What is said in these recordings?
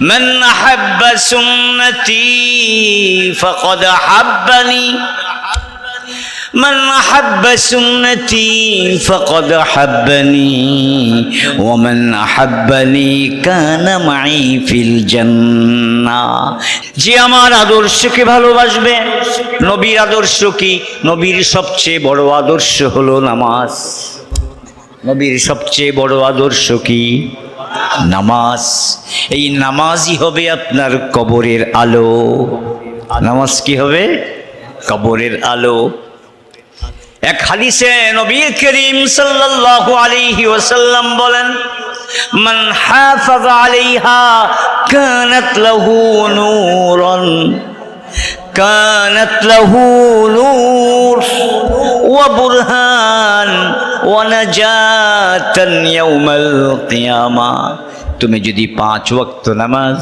মান আহাব্বা সুন্নতি ফাকাদ আহাব্বানি মান আহাব্বা সুন্নতি ফাকাদ আহাব্বানি ওয়া মান আহাব্বানি কানা মাই ফিল জান্নাহ। যে আমার আদর্শকে ভালোবাসবে, নবীর আদর্শ কি? নবীর সবচেয়ে বড় আদর্শ হলো নামাজ। নবীর সবচেয়ে বড় আদর্শ কি? নামাজ। এই নামাজই হবে আপনার কবরের আলো। নামাজ কি হবে? কবরের আলো। এক হাদিসে নবী করিম সাল্লাল্লাহু আলাইহি ওয়াসাল্লাম বলেন, মান হাফাযা আলাইহা কানাত লাহু নূরান কানাত লাহু নূর ওয়া বুরহান ওয়া নাজাতান ইয়াউমাল কিয়ামাহ। তুমি যদি 5 ওয়াক্ত নামাজ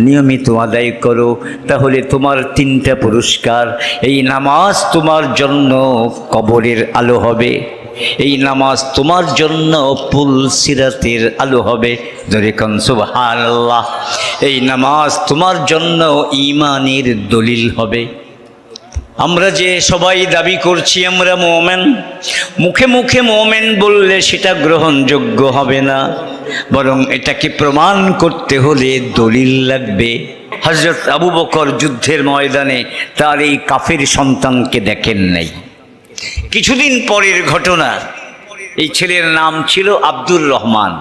নিয়মিত আদায় করো তাহলে তোমার 3টা পুরস্কার। এই নামাজ তোমার জন্য কবরের আলো হবে, এই নামাজ তোমার জন্য পুল সিরাতের আলো হবে। ধরে কোন সুবহানাল্লাহ। এই নামাজ তোমার জন্য ঈমানের দলিল হবে। আমরা যে সবাই দাবি করছি আমরা মুমিন, মুখে মুখে মুমিন বললে সেটা গ্রহণযোগ্য হবে না, বরং এটাকে প্রমাণ করতে হলে দলিল লাগবে। হযরত আবু বকর যুদ্ধের ময়দানে তার এই কাফের সন্তানকে দেখেন নাই। কিছুদিন পরের ঘটনা, এই ছেলের নাম ছিল আব্দুর রহমান।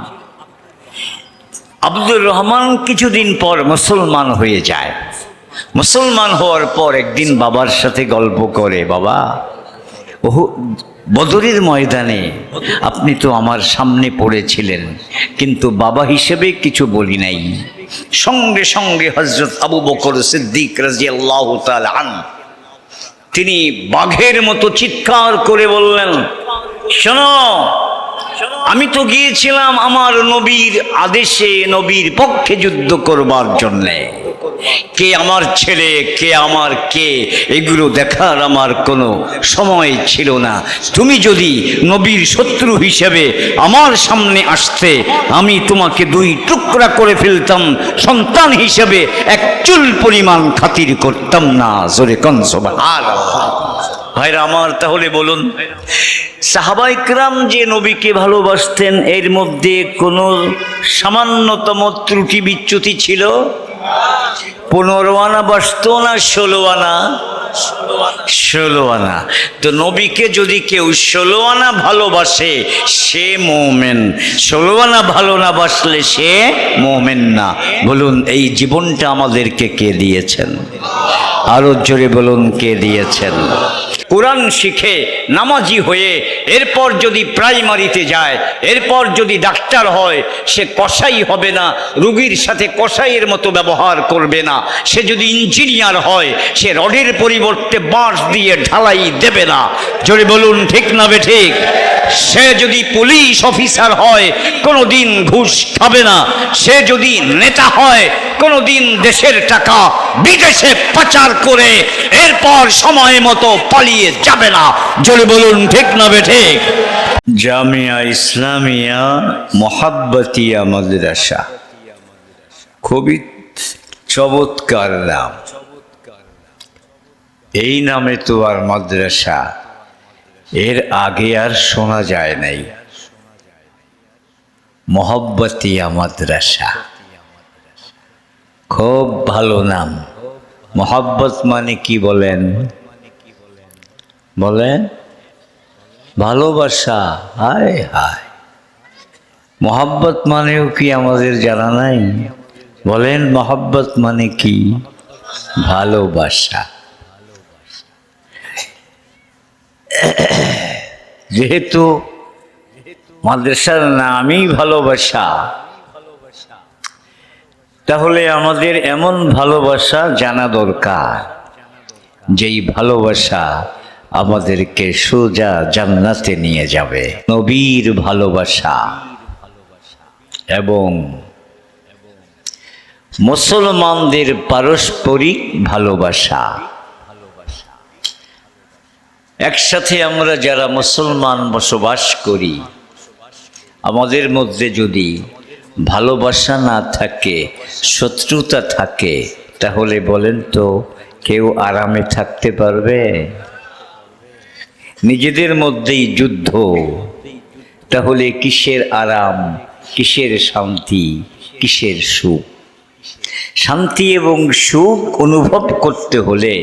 আব্দুর রহমান কিছুদিন পর মুসলমান হয়ে যায়। মুসলমান হওয়ার পর একদিন বাবার সাথে গল্প করে, বাবা বদরের ময়দানে আপনি তো আমার সামনে পড়েছিলেন, কিন্তু বাবা হিসেবে কিছু বলি নাই। সঙ্গে সঙ্গে হযরত আবু বকর সিদ্দিক রাদিয়াল্লাহু তাআলা আনহু তিনি বাঘের মতো চিৎকার করে বললেন, শোনো, আমি তো গিয়েছিলাম আমার নবীর আদেশে নবীর পক্ষে যুদ্ধ করবার জন্যে। কে আমার ছেলে, কে আমার কে, এগুলো দেখার আমার কোনো সময় ছিল না। তুমি যদি নবীর শত্রু হিসেবে আমার সামনে আসতে, আমি তোমাকে 2 টুকরা করে ফেলতাম, সন্তান হিসেবে 1 চুল পরিমাণ খাতির করতাম না। জোরে কোন সুবহানাল্লাহ। ভাইরা আমার, তাহলে বলুন, সাহাবায়ে কেরাম যে নবীকে ভালোবাসতেন এর মধ্যে কোনো সামান্যতম ত্রুটি বিচ্যুতি ছিল? 15 আনা বাসত না 16 আনা? 16 আনা। তো নবীকে যদি কেউ 16 আনা ভালোবাসে সে মুমিন, 16 আনা ভালো না বাসলে সে মুমিন না। বলুন, এই জীবনটা আমাদেরকে কে দিয়েছেন? আরো জোরে বলুন, কে দিয়েছেন? কোরআন শিখে নামাজি হয়ে এরপর যদি প্রাইমারিতে যায়, এরপর যদি ডাক্তার হয়, সে কসাই হবে না, রোগীর সাথে কসাইয়ের মতো ব্যবহার করবে না। সে যদি ইঞ্জিনিয়ার হয়, সে রডের পরিবর্তে বাঁশ দিয়ে ঢালাই দেবে না। জোরে বলুন, ঠিক না বেঠিক? সে যদি পুলিশ অফিসার হয়, কোনোদিন ঘুষ খাবে না। সে যদি নেতা হয়, কোনোদিন দেশের টাকা বিদেশে পাচার করে এরপর সময় মতো পালিয়ে যাবে না। জোরে বলুন, ঠিক না বেঠিক? জামিয়া ইসলামিয়া মোহাব্বতিয়া মাদ্রাসা, খুবই চমৎকার নাম। এই নামে তো আর মাদ্রাসা এর আগে আর শোনা যায় নাই। মোহাব্বতিয়া মাদ্রাসা, খুব ভালো নাম। মোহাব্বত মানে কি বলেন? বলেন, ভালোবাসা। হায় হায়, মোহাব্বত মানেও কি আমাদের জানা নাই? বলেন, মোহাব্বত মানে কি? ভালোবাসা। যেহেতু মাদ্রাসার নামই ভালোবাসা, তাহলে আমাদের এমন ভালোবাসা জানা দরকার যেই ভালোবাসা আমাদেরকে সোজা জান্নাতে নিয়ে যাবে। নবীর ভালোবাসা এবং মুসলমানদের পারস্পরিক ভালোবাসা। একসাথে আমরা যারা মুসলমান বসবাস করি, আমাদের মধ্যে যদি ভালোবাসা না থাকে, শত্রুতা থাকে, তাহলে বলেন তো কেউ আরামে থাকতে পারবে? নিজেদের মধ্যেই যুদ্ধ, তাহলে কিসের আরাম, কিসের শান্তি, কিসের সুখ? শান্তি এবং সুখ অনুভব করতে হলে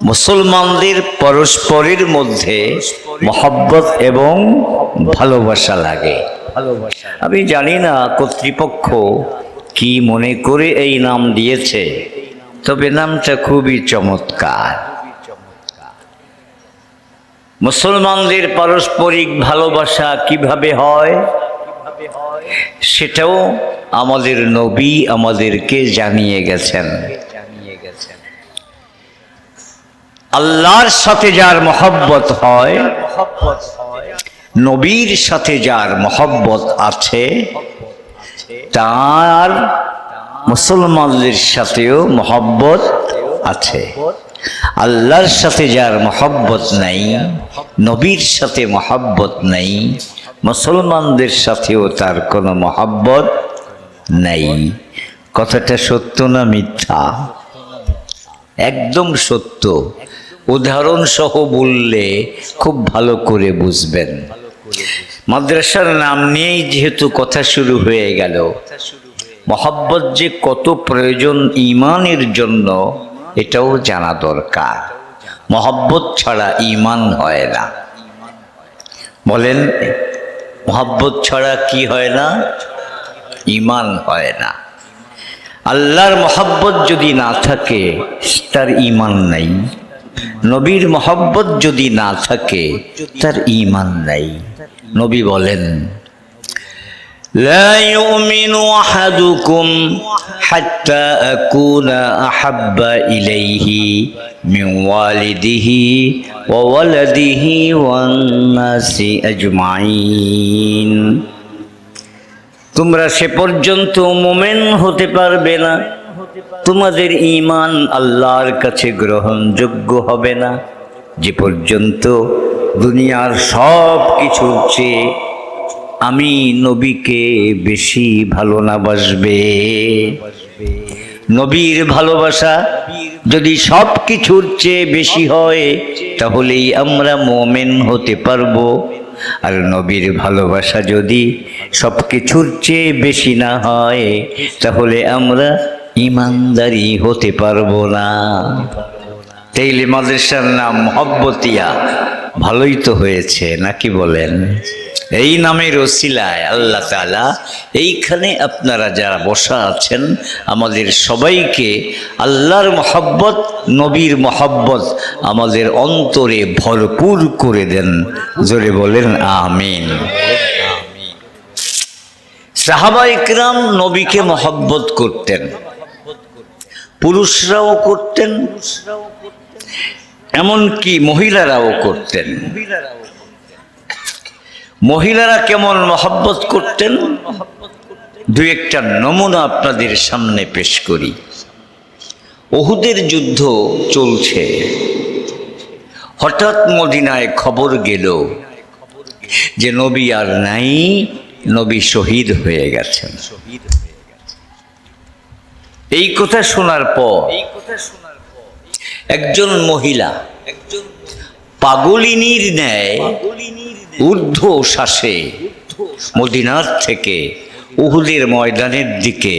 মুসলমানদের পরস্পরের মধ্যে মহব্বত এবং ভালোবাসা লাগে। আমি জানি না কর্তৃপক্ষ কি মনে করে এই নাম দিয়েছে, তবে নামটা খুবই চমৎকার। মুসলমানদের পারস্পরিক ভালোবাসা কিভাবে হয় সেটাও আমাদের নবী আমাদেরকে জানিয়ে গেছেন। আল্লাহর সাথে যার মহব্বত হয়, নবীর সাথে যার মহব্বত আছে, তার মুসলমানদের সাথেও মহব্বত আছে। আল্লাহর সাথে যার মহব্বত নাই, নবীর সাথে মহব্বত নাই, মুসলমানদের সাথেও তার কোনো মহব্বত নাই। কথাটা সত্য না মিথ্যা? একদম সত্য। উদাহরণ সহ বললে খুব ভালো করে বুঝবেন। মাদ্রাসার নাম নিয়েই যেহেতু কথা শুরু হয়ে গেল, মহব্বত যে কত প্রয়োজন ঈমানের জন্য এটাও জানা দরকার। মহব্বত ছাড়া ঈমান হয় না। বলেন, মহব্বত ছাড়া কি হয় না? ঈমান হয় না। আল্লাহর মহব্বত যদি না থাকে তার ঈমান নাই, নবীর মহব্বত যদি না থাকে তার ঈমান নাই। নবী বলেন, লা ইউমিনু আহাদুকুম হাত্তা আকুনা আহাব্বা ইলাইহি মিন ওয়ালিদিহি ওয়া ওয়ালাদিহি ওয়ান নাসি আজমাইন। তোমরা সে পর্যন্ত মুমিন হতে পারবে না, তোমাদের ঈমান আল্লাহর কাছে গ্রহণযোগ্য হবে না, যে পর্যন্ত দুনিয়ার সব কিছুর চেয়ে আমি নবীকে বেশি ভালো না বাসবে। নবীর ভালোবাসা যদি সব কিছুর চেয়ে বেশি হয় তাহলেই আমরা মুমিন হতে পারবো। আর নবীর ভালোবাসা যদি সব কিছুর চেয়ে বেশি না হয় তাহলে আমরা ঈমানদারি হতে পারবো না। তাইলে মাদ্রাসার নাম মহব্বতিয়া, ভালোই তো হয়েছে নাকি বলেন? এই নামের ওসিলায় আল্লাহ তাআলা এইখানে আপনারা যারা বসা আছেন আমাদের সবাইকে আল্লাহর মহব্বত, নবীর মহব্বত আমাদের অন্তরে ভরপুর করে দেন। জোরে বলেন আমিন। সাহাবায়ে কেরাম নবীকে মহব্বত করতেন, পুরুষরাও করতেন, এমনকি মহিলারাও করতেন। মহিলারা কেমন মহব্বত করতেন দু একটা নমুনা আপনাদের সামনে পেশ করি। উহুদের যুদ্ধ চলছে, হঠাৎ মদিনায় খবর গেল যে নবী আর নাই, নবী শহীদ হয়ে গেছেন। এই কথা শোনার পর একজন মহিলা পাগলিনীর ন্যায় ঊর্ধ্ব শ্বাসে মদিনার থেকে উহুদের ময়দানের দিকে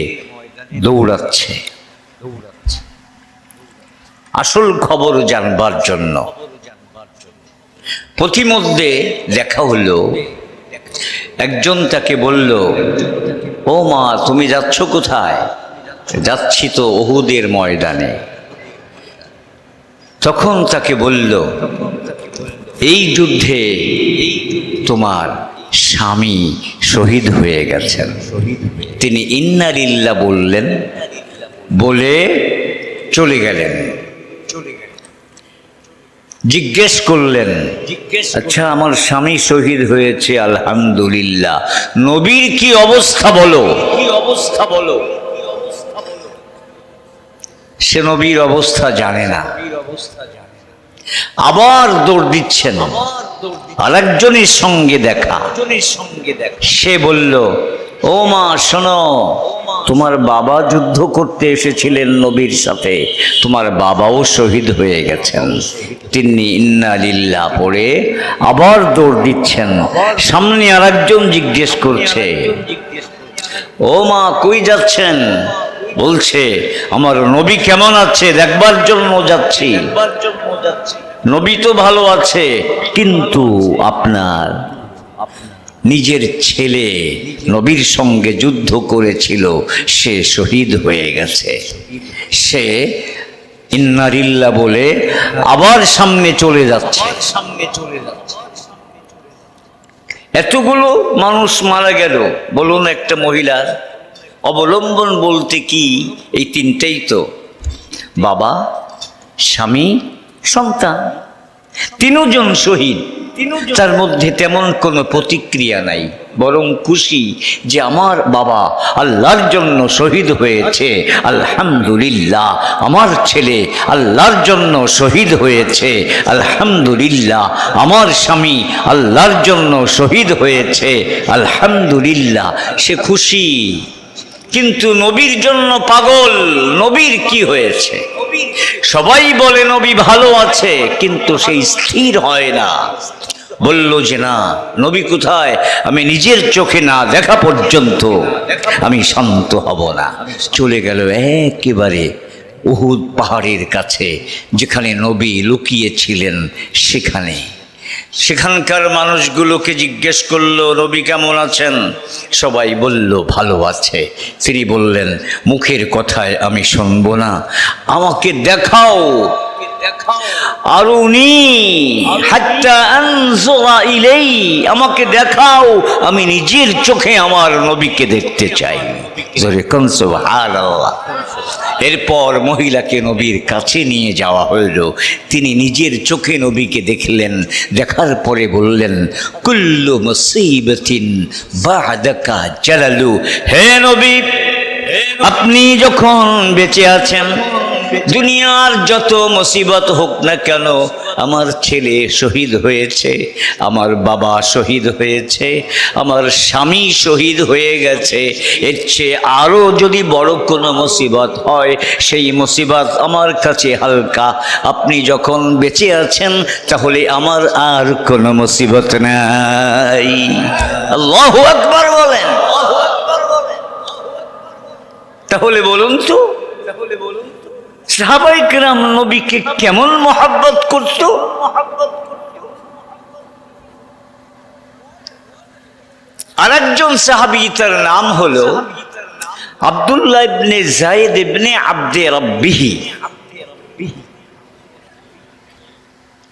দৌড়াচ্ছে আসল খবর জানবার জন্য। পথিমধ্যে দেখা হলো, একজন তাকে বলল, ও মা, তুমি যাচ্ছ কোথায়? যাচ্ছি তো উহুদের ময়দানে। তখন তাকে বলল, এই যুদ্ধে তোমার স্বামী শহীদ হয়ে গেছেন। তিনি ইন্না লিল্লাহ বললেন, বলে চলে গেলেন। জিজ্ঞেস করলেন, আচ্ছা আমার স্বামী শহীদ হয়েছে, আলহামদুলিল্লাহ, নবীর কি অবস্থা বলো, কি অবস্থা বলো। সে নবীর অবস্থা জানে না। আবার দৌড় দিচ্ছেন, আরেকজনের সঙ্গে দেখা। সে বলল, ও মা শোনো, তোমার বাবা যুদ্ধ করতে এসেছিলেন নবীর সাথে, তোমার বাবাও শহীদ হয়ে গেছেন। তিনি ইন্না লিল্লাহ পড়ে আবার দৌড় দিচ্ছেন। সামনে আরেকজন জিজ্ঞেস করছে, ও মা কই যাচ্ছেন? বলছে, আমার নবী কেমন আছে দেখবার জন্য যাচ্ছি। নবী তো ভালো আছে, কিন্তু আপনার নিজের ছেলে নবীর সঙ্গে যুদ্ধ করেছিল, সে শহীদ হয়ে গেছে। সে ইন্না লিল্লাহ বলে আবার সামনে চলে যাচ্ছে। এতগুলো মানুষ মারা গেল, বলুন একটা মহিলার অবলম্বন বলতে কি? এই তিনটেই তো, বাবা, স্বামী, সন্তান, তিনজন শহীদ। তার মধ্যে তেমন কোনো প্রতিক্রিয়া নাই, বরং খুশি যে আমার বাবা আল্লাহর জন্য শহীদ হয়েছে, আলহামদুলিল্লাহ। আমার ছেলে আল্লাহর জন্য শহীদ হয়েছে, আলহামদুলিল্লাহ। আমার স্বামী আল্লাহর জন্য শহীদ হয়েছে, আলহামদুলিল্লাহ। সে খুশি, কিন্তু নবীর জন্য পাগল। নবীর কি হয়েছে? সবাই বলে নবী ভালো আছে, কিন্তু সেই স্থির হয় না। বলল যে না, নবী কোথায় আমি নিজের চোখে না দেখা পর্যন্ত আমি শান্ত হব না। চলে গেল একেবারে উহুদ পাহাড়ের কাছে, যেখানে নবী লুকিয়েছিলেন সেখানে। সেখানকার মানুষগুলোকে জিজ্ঞেস করলো, নবী কেমন আছেন? সবাই বলল ভালো আছে। তিনি বললেন, মুখের কথায় আমি শুনবো না, আমাকে দেখাও। আরুনি হাত্তা আনজুরা ইলাই, আমাকে দেখাও, আমি নিজের চোখে আমার নবীকে দেখতে চাই। জোরে কোন সুবহানাল্লাহ। এরপর মহিলাকে নবীর কাছে নিয়ে যাওয়া হইল। তিনি নিজের চোখে নবীকে দেখলেন। দেখার পরে বললেন, কুল্লু মুসিবাতিন বা'দাকা জালালু। হে নবী, আপনি যখন বেঁচে আছেন, দুনিয়ার যত মুসিবত হোক না কেন, আমার ছেলে শহীদ হয়েছে, আমার বাবা শহীদ হয়েছে, আমার স্বামী শহীদ হয়ে গেছে, এর চেয়ে আরও যদি বড় কোনো মুসিবত হয়, সেই মুসিবত আমার কাছে হালকা। আপনি যখন বেঁচে আছেন, তাহলে আমার আর কোনো মুসিবত নাই। আল্লাহু আকবার বলেন। তাহলে বলুন তো, সাহাবায়ে কেরাম নবীকে কেমন মহব্বত করত? আরেকজন সাহাবী, তার নাম হলো আব্দুল্লাহ ইবনে যায়েদ ইবনে আব্দে রাব্বিহি।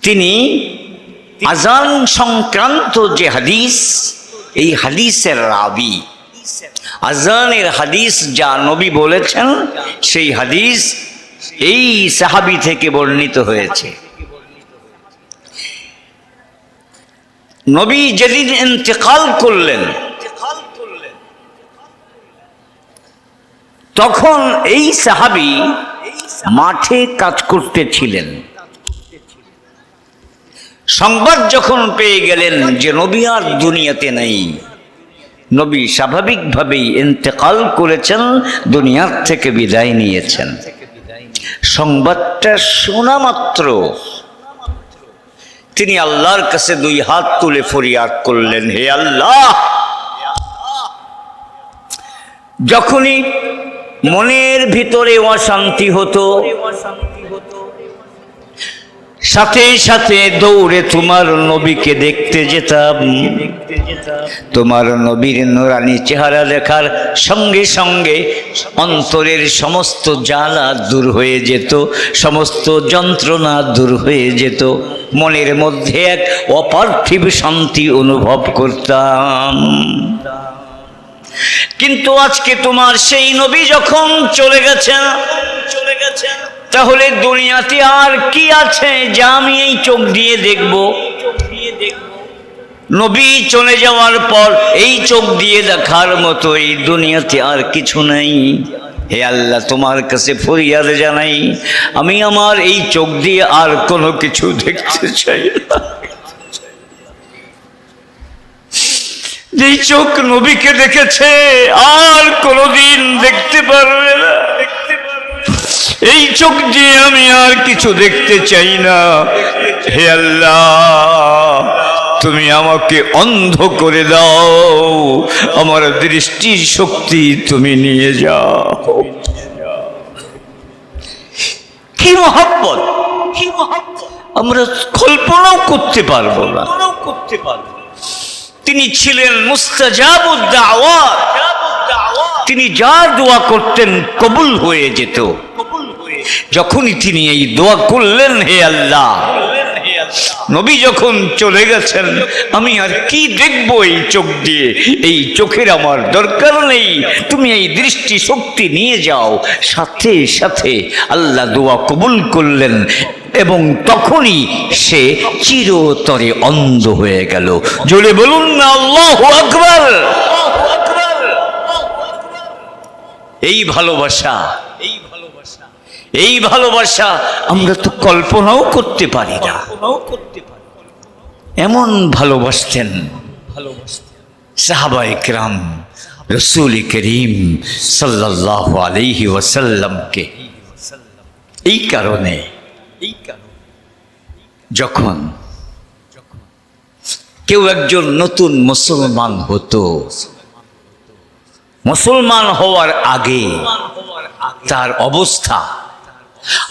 তিনি আযান সংক্রান্ত যে হাদিস, এই হাদিসের রাবী। আযানের হাদিস যা নবী বলেছেন, সেই হাদিস এই সাহাবী থেকে বর্ণিত হয়েছে। নবী যেদিন ইন্তেকাল করলেন, তখন এই সাহাবী মাঠে কাজ করতেছিলেন। সংবাদ যখন পেয়ে গেলেন যে নবী আর দুনিয়াতে নেই, নবী স্বাভাবিকভাবেই ইন্তেকাল করেছেন, দুনিয়ার থেকে বিদায় নিয়েছেন, সংবাদটা শোনা মাত্র তিনি আল্লাহর কাছে দুই হাত তুলে ফরিয়াদ করলেন, হে আল্লাহ। যখনই মনের ভিতরে অশান্তি হতো, সাথে সাথে দৌড়ে তোমার নবীকে দেখতে যেতাম। তোমার নবীর নূরানি চেহারা দেখার সঙ্গে সঙ্গে অন্তরের সমস্ত জ্বালা দূর হয়ে যেত, সমস্ত যন্ত্রণা দূর হয়ে যেত, মনের মধ্যে এক অপার্থিব শান্তি অনুভব করতাম। কিন্তু আজকে তোমার সেই নবী যখন চলে গেছেন, তাহলে দুনিয়াতে আর কি আছে যা আমি এই চোখ দিয়ে দেখব? নবী চলে যাওয়ার পর এই চোখ দিয়ে দেখার মতো এই দুনিয়াতে আর কিছু নাই। হে আল্লাহ, তোমার কাছে ফরিয়াদ জানাই, আমি আমার এই চোখ দিয়ে আর কোনো কিছু দেখতে চাই না। যেই চোখ নবীকে দেখেছে আর কোনোদিন দেখতে পারবে না, এই চোখ দিয়ে আমি আর কিছু দেখতে চাই না। হে আল্লাহ, তুমি আমাকে অন্ধ করে দাও, আমার দৃষ্টির শক্তি তুমি নিয়ে যাও। কি মহব্বত, কি মহব্বত, আমরা কল্পনাও করতে পারবো না। তিনি ছিলেন মুস্তাজাবুদ দাওয়াত, তিনি যার দোয়া করতেন কবুল হয়ে যেত। যখনই তিনি এই দোয়া করলেন, হে আল্লাহ, নবী যখন চলে গেছেন, আমি আর কি দেখবো এই চোখ দিয়ে, এই চোখের আমার দরকার নেই, তুমি এই দৃষ্টি শক্তি নিয়ে যাও। সাথে সাথে আল্লাহ দোয়া কবুল করলেন এবং তখনই সে চিরতরে অন্ধ হয়ে গেল। জোরে বলুন না আল্লাহু আকবার। এই ভালোবাসা, এই ভালোবাসা আমরা তো কল্পনাও করতে পারি না। এমন ভালোবাসতেন সাহাবায়ে কেরাম রাসূল করিম সাল্লাল্লাহু আলাইহি ওয়াসাল্লামকে। এই কারণে যখন কেউ একজন নতুন মুসলমান হতো, মুসলমান হওয়ার আগে তার অবস্থা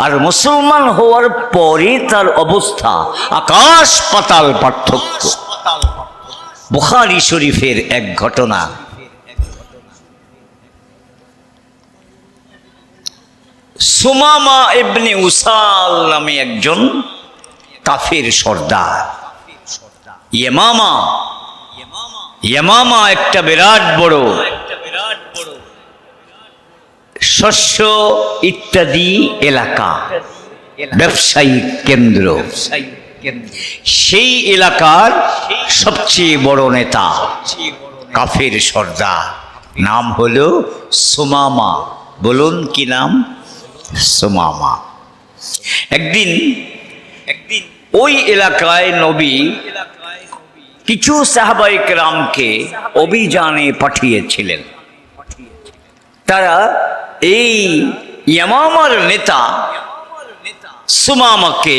আর মুসলমান হওয়ার পরে তার অবস্থা আকাশ পাতাল পার্থক্য। বুখারী শরীফের এক ঘটনা, সুমামা ইবনে উসাল নামে একজন কাফের সর্দার, ইয়ামামা একটা বিরাট বড় শস্য ইত্যাদি এলাকা, ব্যবসায়িক কেন্দ্র। সেই এলাকার সবচেয়ে বড় নেতা কাফের সর্দার, নাম হলো সুমামা। বলুন কি নাম? সুমামা। একদিন ওই এলাকায় নবী কিছু সাহাবায়ে কেরামকে অভিযানে পাঠিয়েছিলেন। তারা এই ইয়ামামার নেতা সুমামাকে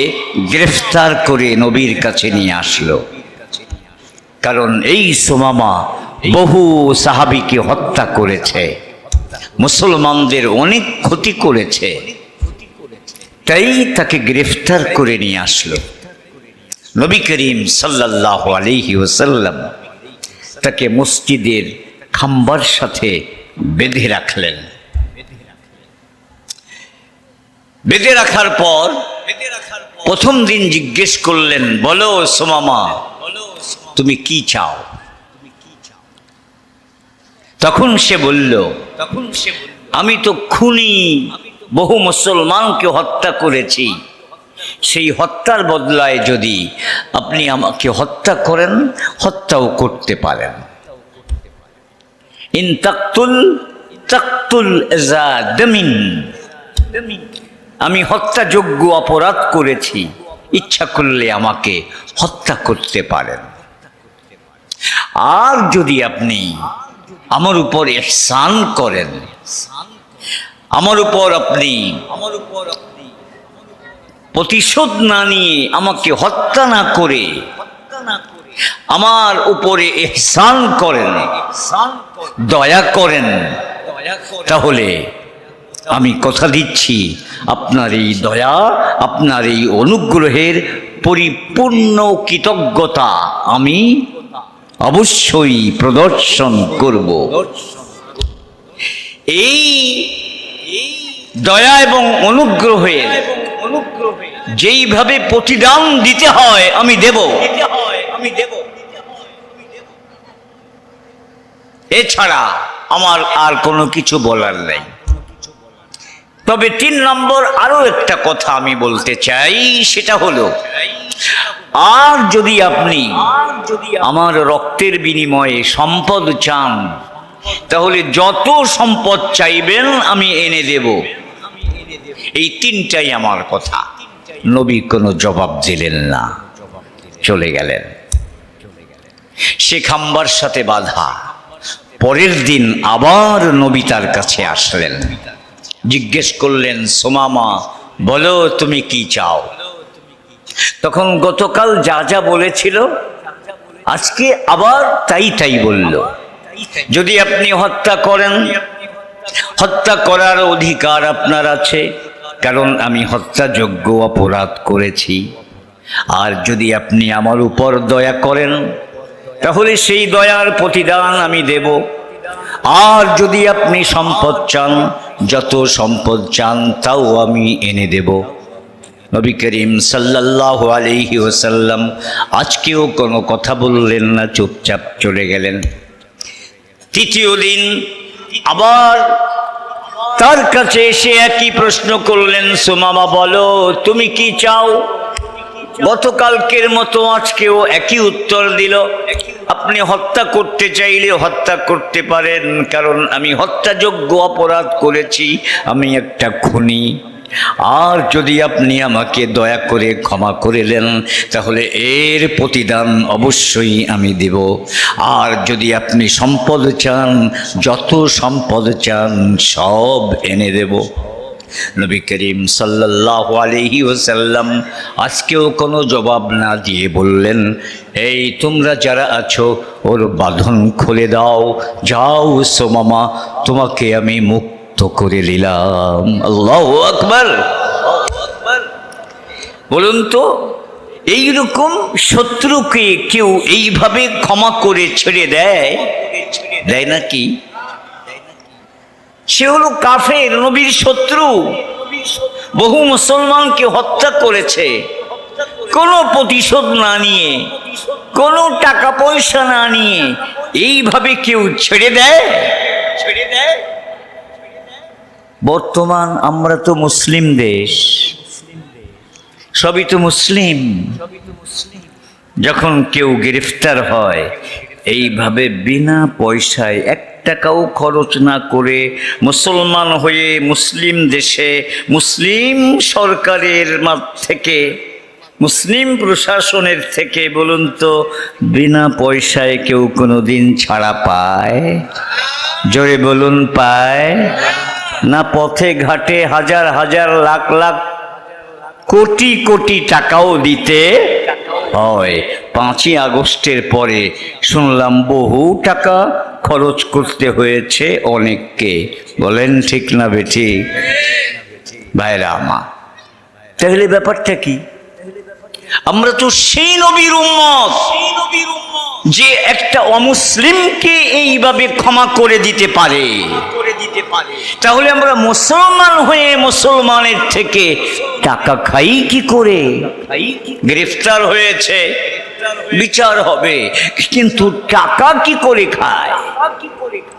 গ্রেফতার করে নবীর কাছে নিয়ে আসলো। কারণ এই সুমামা বহু সাহাবীকে হত্যা করেছে, মুসলমানদের অনেক ক্ষতি করেছে, তাই তাকে গ্রেফতার করে নিয়ে আসলো। নবী করিম সাল্লাল্লাহু আলাইহি ওয়াসাল্লাম তাকে মসজিদের খাম্বার সাথে বেঁধে রাখলেন। বেঁধে রাখার পর প্রথম দিন জিজ্ঞেস করলেন, বলো সুমামা, তুমি কি চাও? তখন সে বলল, আমি তো খুনি, বহু মুসলমানকে হত্যা করেছি, সেই হত্যার বদলায় যদি আপনি আমাকে হত্যা করেন, হত্যাও করতে পারেন। ইন তাকতুল তাকতুল যা দামিন, আমি হত্যাযোগ্য অপরাধ করেছি, ইচ্ছা করলে আমাকে হত্যা করতে পারেন। আর যদি আপনি আমার উপর ইহসান করেন, আমার উপর আপনি প্রতিশোধ না নিয়ে আমাকে হত্যা না করে আমার উপরে ইহসান করেন, দয়া করেন, তাহলে আমি কথা দিচ্ছি আপনার এই দয়া, আপনার এই অনুগ্রহের পরিপূর্ণ কৃতজ্ঞতা আমি অবশ্যই প্রদর্শন করব। এই দয়া এবং অনুগ্রহের যেইভাবে প্রতিদান দিতে হয় আমি দেব। এছাড়া আমার আর কোনো কিছু বলার নাই। তবে 3 নম্বর আরো একটা কথা আমি বলতে চাই, সেটা হলো, আর যদি আপনি আমার রক্তের বিনিময়ে সম্পদ চান, তাহলে যত সম্পদ চাইবেন আমি এনে দেব। এই 3টাই আমার কথা। নবী কোনো জবাব দিলেন না, চলে গেলেন। সে খাম্বার সাথে বাঁধা। পরের দিন আবার নবী তার কাছে আসলেন, জিজ্ঞেস করলেন, সুমামা বলো তুমি কি চাও? তখন গতকাল যা যা বলেছিল আজকে আবার তাই তাই বলল। যদি আপনি হত্যা করেন, হত্যা করার অধিকার আপনার আছে, কারণ আমি হত্যাযোগ্য অপরাধ করেছি। আর যদি আপনি আমার উপর দয়া করেন তাহলে সেই দয়ার প্রতিদান আমি দেব। আর যদি আপনি সম্পদ চান, যত সম্পদ চান তাও আমি এনে দেব। নবী করিম সাল্লাল্লাহু আলাইহি ওয়াসাল্লাম আজকেও কোনো কথা বললেন না, চুপচাপ চলে গেলেন। তৃতীয় দিন আবার তার কাছে এসে একই প্রশ্ন করলেন, সুমামা বলো তুমি কি চাও? গতকালকের মতো আজকেও একই উত্তর দিল, আপনি হত্যা করতে চাইলে হত্যা করতে পারেন, কারণ আমি হত্যাযোগ্য অপরাধ করেছি, আমি একটা খুনি। আর যদি আপনি আমাকে দয়া করে ক্ষমা করে দেন তাহলে এর প্রতিদান অবশ্যই আমি দেব। আর যদি আপনি সম্পদ চান, যত সম্পদ চান সব এনে দেব। নবী করিম সাল্লাল্লাহু আলাইহি ওয়াসাল্লাম আজকেও কোনো জবাব না দিয়ে বললেন, এই তোমরা যারা আছো ওর বাঁধন খুলে দাও, যাও সুমামা তোমাকে আমি মুক্ত করে দিলাম। আল্লাহু আকবার। বলুন তো, এইরকম শত্রুকে কেউ এইভাবে ক্ষমা করে ছেড়ে দেয়? দেয় নাকি? সে হলো কাফের, নবীর শত্রু, বহু মুসলমানকে হত্যা করেছে, কোনো প্রতিশোধ না নিয়ে, কোনো টাকা পয়সা না নিয়ে এইভাবে কেউ ছেড়ে দেয়? বর্তমান আমরা তো মুসলিম দেশ, সবই তো মুসলিম। যখন কেউ গ্রেফতার হয় এইভাবে বিনা পয়সায় এক টাকাও খরচ না করে, মুসলমান হয়ে মুসলিম দেশে মুসলিম সরকারের থেকে, মুসলিম প্রশাসনের থেকে, বলুন তো বিনা পয়সায় কেউ কোনোদিন ছাড়া পায়? জোরে বলুন, পায় না? পথে ঘাটে হাজার হাজার লাখ লাখ কোটি কোটি টাকাও দিতে হয়। 5ই আগস্টের পরে শুনলাম বহু টাকা খরচ করতে হয়েছে অনেককে। বলেন ঠিক না বেঠিক? ভাইরা আমার, তাহলে ব্যাপারটা কি? আমরা তো সেই নবীর উম্মত যে একটা অমুসলিমকে এইভাবে ক্ষমা করে দিতে পারে। তাহলে আমরা মুসলমান হয়ে মুসলমানের থেকে টাকা খাই কি করে? গ্রেফতার হয়েছে, বিচার হবে, কিন্তু টাকা কি করে খায়?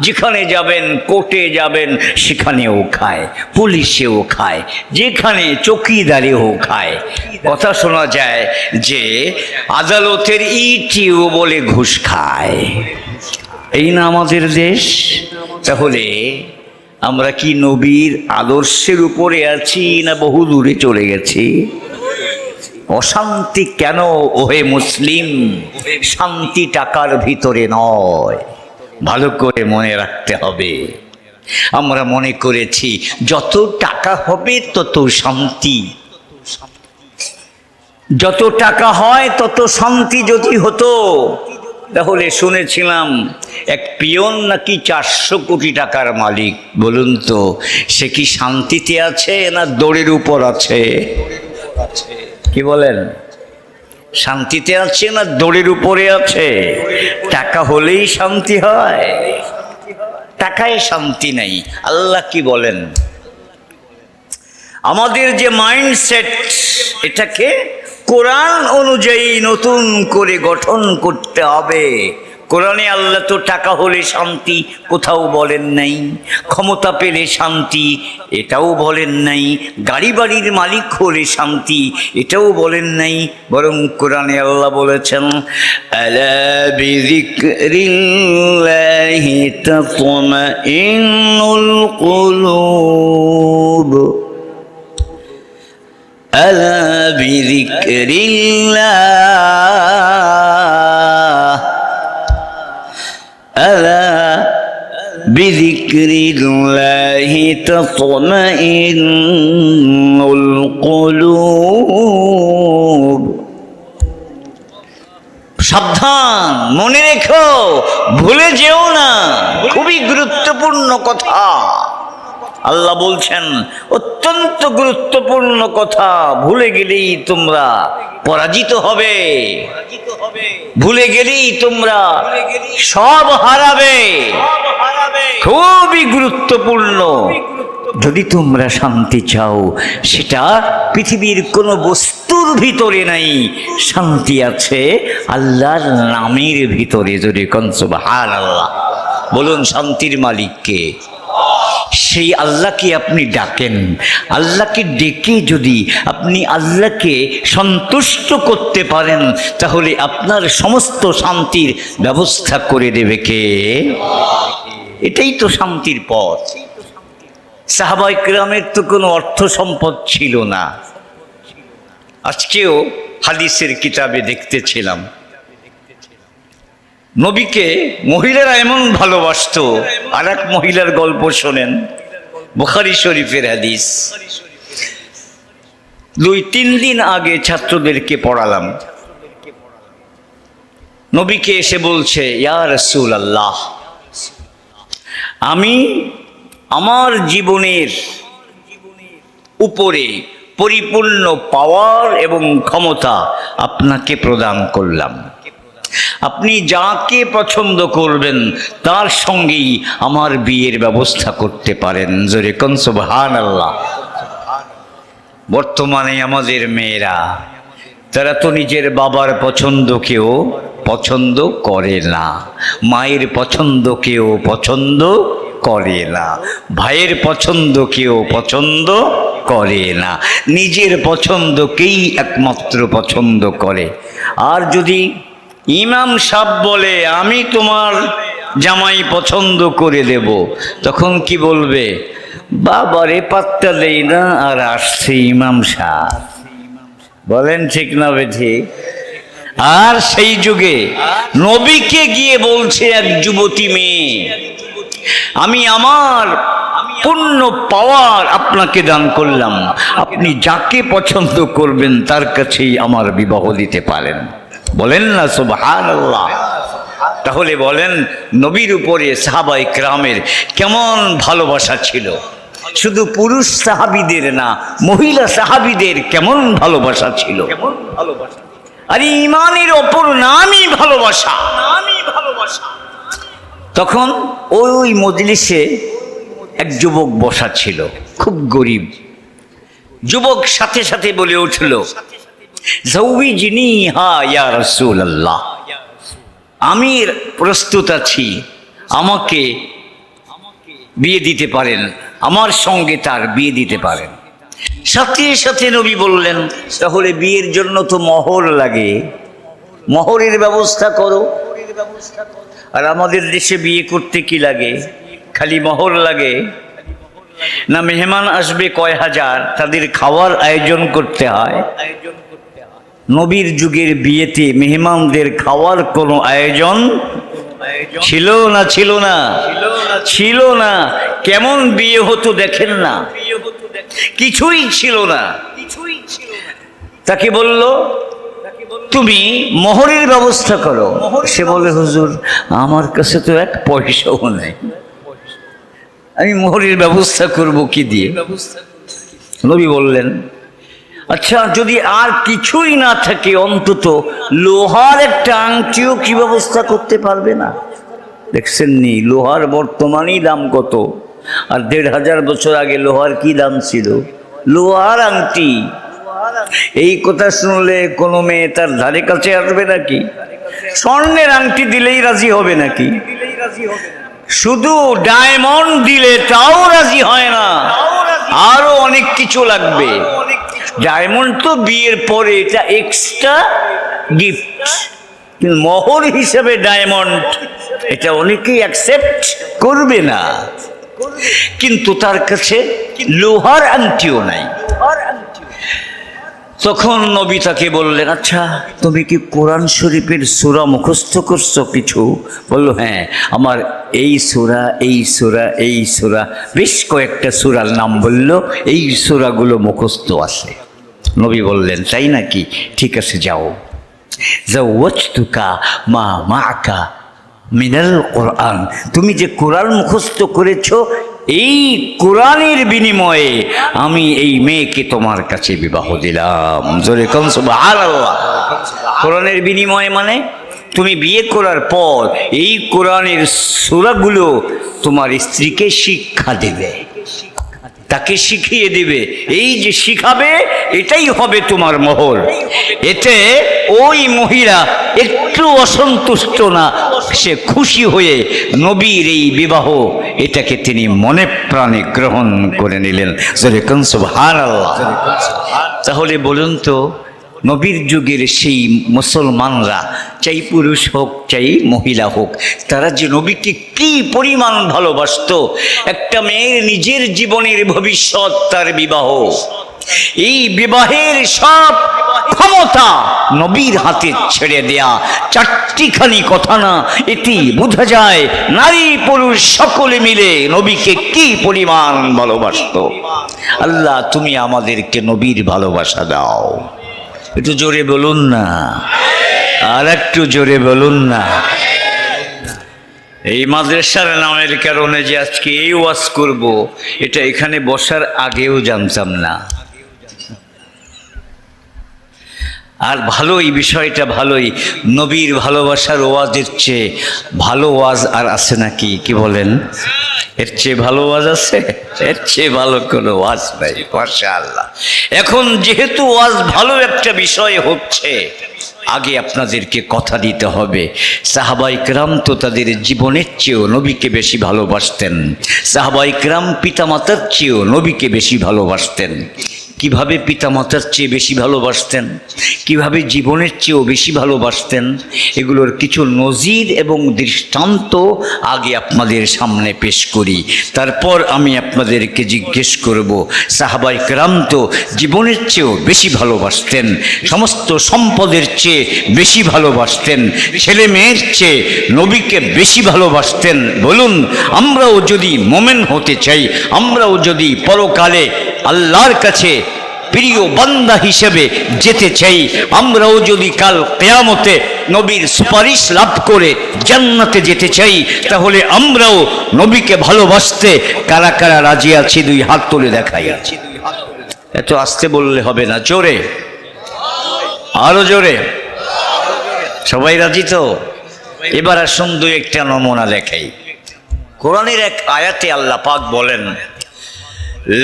যেখানে যাবেন, কোর্টে যাবেন, সেখানেও খায়, পুলিশেও খায়, যেখানে চৌকিদারেও খায়। কথা শোনা যায় যে আদালতের ইটিও বলে ঘুষ খায়। এই না আমাদের দেশ? তাহলে আমরা কি নবীর আদর্শের উপরে আছি না বহু দূরে চলে গেছি? অশান্তি কেন ওহে মুসলিম? শান্তি টাকার ভিতরে নয়, ভালো করে মনে রাখতে হবে। আমরা মনে করেছি যত টাকা হবে তত শান্তি, যত টাকা হয় তত শান্তি। যদি হতো তাহলে শুনেছিলাম এক পিয়ন নাকি 400 কোটি টাকার মালিক। বলুন তো সে কি শান্তিতে আছে না দৌড়ের উপর আছে? কি বলেন? শান্তিতে আছে না দৌড়ের উপরে আছে? টাকা হলেই শান্তি হয়? টাকায় শান্তি নাই। আল্লাহ কি বলেন? আমাদের যে মাইন্ডসেট, এটাকে কোরআন অনুযায়ী নতুন করে গঠন করতে হবে। কোরআনে আল্লাহ তো টাকা হলে শান্তি কোথাও বলেন নাই, ক্ষমতা পেলে শান্তি এটাও বলেন নাই, গাড়ি বাড়ির মালিক হলে শান্তি এটাও বলেন নাই। বরং কোরআনে আল্লাহ বলেছেন, আলা বিযিকরিল্লাহি তাতমাইন্নুল কুলুব, আলা বিযিকরিল্লাহ বিযিকরিল্লাহি তাতমাইন্নুল কুলুব। সাবধান, মনে রেখো, ভুলে যেও না, খুবই গুরুত্বপূর্ণ কথা। আল্লাহ বলছেন অত্যন্ত গুরুত্বপূর্ণ কথা, ভুলে গেলেই তোমরা পরাজিত হবে, ভুলে গেলেই তোমরা সব হারাবে। খুবই গুরুত্বপূর্ণ। যদি তোমরা শান্তি চাও, সেটা পৃথিবীর কোনো বস্তুর ভিতরে নাই, শান্তি আছে আল্লাহর নামের ভিতরে। যদি কোন সুবহানাল্লাহ বলুন, শান্তির মালিক কে? সেই আল্লাহকে আপনি ডাকেন। আল্লাহকে ডেকে যদি আপনি আল্লাহকে সন্তুষ্ট করতে পারেন, তাহলে আপনার সমস্ত শান্তির ব্যবস্থা করে দেবে কে? এটাই তো শান্তির পথ। সাহাবায়ে কেরামের তো কোনো অর্থ সম্পদ ছিল না। আজকেও হাদিসের কিতাবে দেখতেছিলাম, নবীকে মহিলারা এমন ভালোবাসতো। আর এক মহিলার গল্প শোনেন, বুখারী শরীফের হাদিস। 2-3 দিন আগে ছাত্রদেরকে পড়ালাম, নবীকে এসে বলছে, ইয়া রাসূলুল্লাহ, আমি আমার জীবনের উপরে পরিপূর্ণ পাওয়ার এবং ক্ষমতা আপনাকে প্রদান করলাম। আপনি যাকে পছন্দ করবেন তার সঙ্গেই আমার বিয়ের ব্যবস্থা করতে পারেন। জোরে কোন সুবহানাল্লাহ। বর্তমানে আমাদের মেয়েরা, তারা তো নিজের বাবার পছন্দকেও পছন্দ করে না, মায়ের পছন্দকেও পছন্দ করে না, ভাইয়ের পছন্দকেও পছন্দ করে না, নিজের পছন্দকেই একমাত্র পছন্দ করে। আর যদি ইমাম সাহেব বলে আমি তোমার জামাই পছন্দ করে দেব, তখন কি বলবে? বাবারে পাত্তা দেই না, আর আসছে ইমাম সাহেব। বলেন ঠিক না বেঠি? আর সেই যুগে নবীকে গিয়ে বলছে এক যুবতী মেয়ে, আমি আমার পূর্ণ পাওয়ার আপনাকে দান করলাম, আপনি যাকে পছন্দ করবেন তার কাছেই আমার বিবাহ দিতে পারেন। বলেন না সুবহানাল্লাহ। তাহলে বলেন, নবীর উপরে সাহাবায়ে কেরামের কেমন ভালোবাসা ছিল। শুধু পুরুষ সাহাবীদের না, মহিলা সাহাবীদের কেমন ভালোবাসা ছিল। আর ঈমানের অপর নামই ভালোবাসা। তখন ওই মজলিসে এক যুবক বসা ছিল, খুব গরিব যুবক। সাথে সাথে বলে উঠল, যাওয়িজনিহা ইয়া রাসূলুল্লাহ, আমি প্রস্তুত আছি, আমাকে বিয়ে দিতে পারেন, আমার সঙ্গে তার বিয়ে দিতে পারেন। সাথে সাথে নবী বললেন, তাহলে বিয়ের জন্য তো মোহর লাগে, মোহরের ব্যবস্থা করো। আর আমাদের দেশে বিয়ে করতে কি লাগে? খালি মোহর লাগে না? মেহমান আসবে কয় হাজার, তাদের খাওয়ার আয়োজন করতে হয়। নবীর যুগের বিয়েতে মেহমানদের খাওয়ার কোনো আয়োজন ছিল না? ছিল না? ছিল না। কেমন বিয়ে হতো দেখেন না, কিছুই ছিল না। তাকে বলল, তুমি মোহরের ব্যবস্থা করো। সে বলে, হুজুর আমার কাছে তো এক পয়সাও নেই, আমি মোহরের ব্যবস্থা করব কি দিয়ে? নবী বললেন, আচ্ছা যদি আর কিছুই না থাকে, অন্তত লোহার একটা আংটিও কি ব্যবস্থা করতে পারবে না? দেখছেন নি লোহার বর্তমানেই দাম কত, আর 1500 বছর আগে লোহার কি দাম ছিল? লোহার আংটি। এই কথা শুনলে কোনো মেয়ে তার ধারে কাছে আসবে নাকি? স্বর্ণের আংটি দিলেই রাজি হবে নাকি? শুধু ডায়মন্ড দিলে তাও রাজি হয় না, আরো অনেক কিছু লাগবে। ডায়মন্ড তো বিয়ের পরে, এটা এক্সট্রা গিফট, কিন্তু মোহর হিসেবে ডায়মন্ড এটা অনেকেই অ্যাকসেপ্ট করবে না। কিন্তু তার কাছে লোহার আংটিও নাই। তখন নবী তাকে বললেন, আচ্ছা তুমি কি কোরআন শরীফের সূরা মুখস্থ করছো কিছু? বলল, হ্যাঁ, আমার এই সূরা, এই সূরা, এই সূরা, বেশ কয়েকটা সূরার নাম বলল, এই সূরাগুলো মুখস্থ আছে। নবী বললেন, তাই নাকি? ঠিক আছে, যাও। যাওয়াজতুকা মা মাআকা মিনাল কোরআন, তুমি যে কোরআন মুখস্থ করেছো, এই কোরআনের বিনিময়ে আমি এই মেয়েকে তোমার কাছে বিবাহ দিলাম। জোরে কোন সুবহানাল্লাহ। কোরআনের বিনিময়ে মানে তুমি বিয়ে করার পর এই কোরআনের সূরাগুলো তোমার স্ত্রীকে শিক্ষা দেবে, তাকে শিখিয়ে দিবে। এই যে শিখাবে, এটাই হবে তোমার মোহর। এতে ওই মহিলা একটু অসন্তুষ্ট না, সে খুশি হয়ে নবীর এই বিবাহ, এটাকে তিনি মনে প্রাণে গ্রহণ করে নিলেন। সুবহানাল্লাহ। তাহলে বলুন তো, নবীর যুগের সেই মুসলমানরা, চাই পুরুষ হোক চাই মহিলা হোক, তারা যে নবীকে কি পরিমাণ ভালোবাসতো। একটা মেয়ের নিজের জীবনের ভবিষ্যৎ, তার বিবাহ, এই বিবাহের সব ক্ষমতা নবীর হাতে ছেড়ে দেয়া। চারটিখানি কথা না, এটি বোঝা যায় নারী পুরুষ সকলে মিলে নবীকে কি পরিমাণ ভালোবাসতো। আল্লাহ, তুমি আমাদেরকে নবীর ভালোবাসা দাও। একটু জোরে বলুন না, আর একটু জোরে বলুন না। এই মাদ্রাসার নামের কারণে যে আজকে এই ওয়াজ করব, এটা এখানে বসার আগেও জানতাম না। আর ভালোই, বিষয়টা ভালোই। নবীর ভালোবাসার ওয়াজের চেয়ে ভালো ওয়াজ আর আছে নাকি? কি বলেন? এর চেয়ে ভালো ওয়াজ আছে? এর চেয়ে ভালো কোনো ওয়াজ নাই। মাশাআল্লাহ। এখন যেহেতু ওয়াজ ভালো একটা বিষয় হচ্ছে, আগে আপনাদেরকে কথা দিতে হবে, সাহাবায়ে কেরাম তো তাদের জীবনের চেয়েও নবীকে বেশি ভালোবাসতেন। সাহাবায়ে কেরাম পিতামাতার চেয়েও নবীকে বেশি ভালোবাসতেন। কিভাবে পিতামাতার চেয়ে বেশি ভালোবাসতেন, কিভাবে জীবনের চেয়েও বেশি ভালোবাসতেন, এগুলোর কিছু নজির এবং দৃষ্টান্ত আগে আপনাদের সামনে পেশ করি। তারপর আমি আপনাদেরকে জিজ্ঞেস করব, সাহাবায়ে কেরাম তো জীবনের চেয়েও বেশি ভালোবাসতেন, সমস্ত সম্পদের চেয়ে বেশি ভালোবাসতেন, ছেলে মেয়ের চেয়ে নবীকে বেশি ভালোবাসতেন। বলুন, আমরাও যদি মোমেন হতে চাই, আমরাও যদি পরকালে আল্লাহর কাছে প্রিয় বান্দা হিসেবে যেতে চাই, আমরাও যদি কাল কিয়ামতে নবীর সুপারিশ লাভ করে জান্নাতে যেতে চাই, তাহলে আমরাও নবীকে ভালোবাসতে কারা কারা রাজি আছি? দুই হাত তুলে দেখাই। এত আস্তে বললে হবে না, জোরে, আরো জোরে। সবাই রাজি তো? এবার আসুন দুই একটা নমুনা দেখাই। কোরআনের এক আয়াতে আল্লাহ পাক বলেন,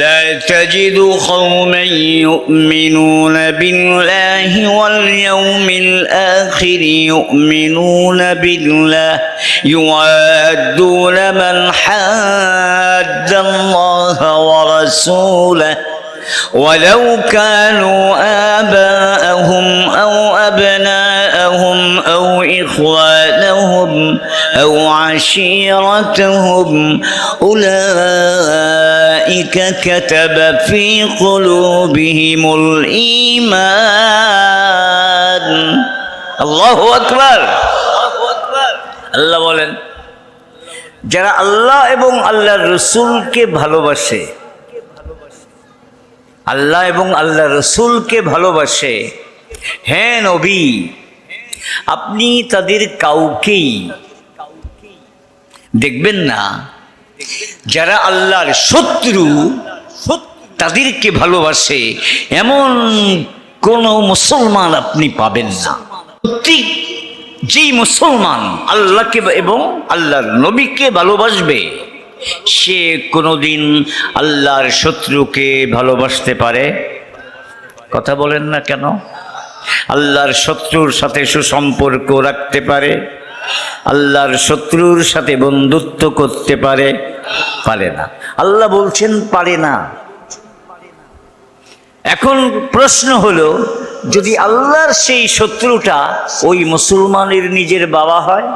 لا تجد قوما يؤمنون بالله واليوم الآخر يؤمنون بالله يوادون من حاد الله ورسوله ولو كانوا آباءهم أو أبناءهم أو إخوانهم أو عشيرتهم أولئك كتب في قلوبهم الإيمان الله أكبر আল্লাহ বলেন, যারা আল্লাহ এবং আল্লাহর রাসূলকে ভালোবাসে, আল্লাহ এবং আল্লাহ রাসূলকে ভালোবাসে, হ্যাঁ নবী, আপনি তাদের কাউকেই দেখবেন না যারা আল্লাহর শত্রু তাদেরকে ভালোবাসে, এমন কোন মুসলমান আপনি পাবেন না। প্রত্যেক যেই মুসলমান আল্লাহকে এবং আল্লাহর নবীকে ভালোবাসবে, সে কোনোদিন আল্লাহর শত্রুকে ভালোবাসতে পারে? কথা বলেন না কেন? আল্লাহর শত্রুর সাথে সুসম্পর্ক রাখতে পারে? আল্লাহর শত্রুর সাথে বন্ধুত্ব করতে পারে? পারে না। আল্লাহ বলছেন পারে না। এখন প্রশ্ন হলো, যদি আল্লাহর সেই শত্রুটা ওই মুসলমানের নিজের বাবা হয়,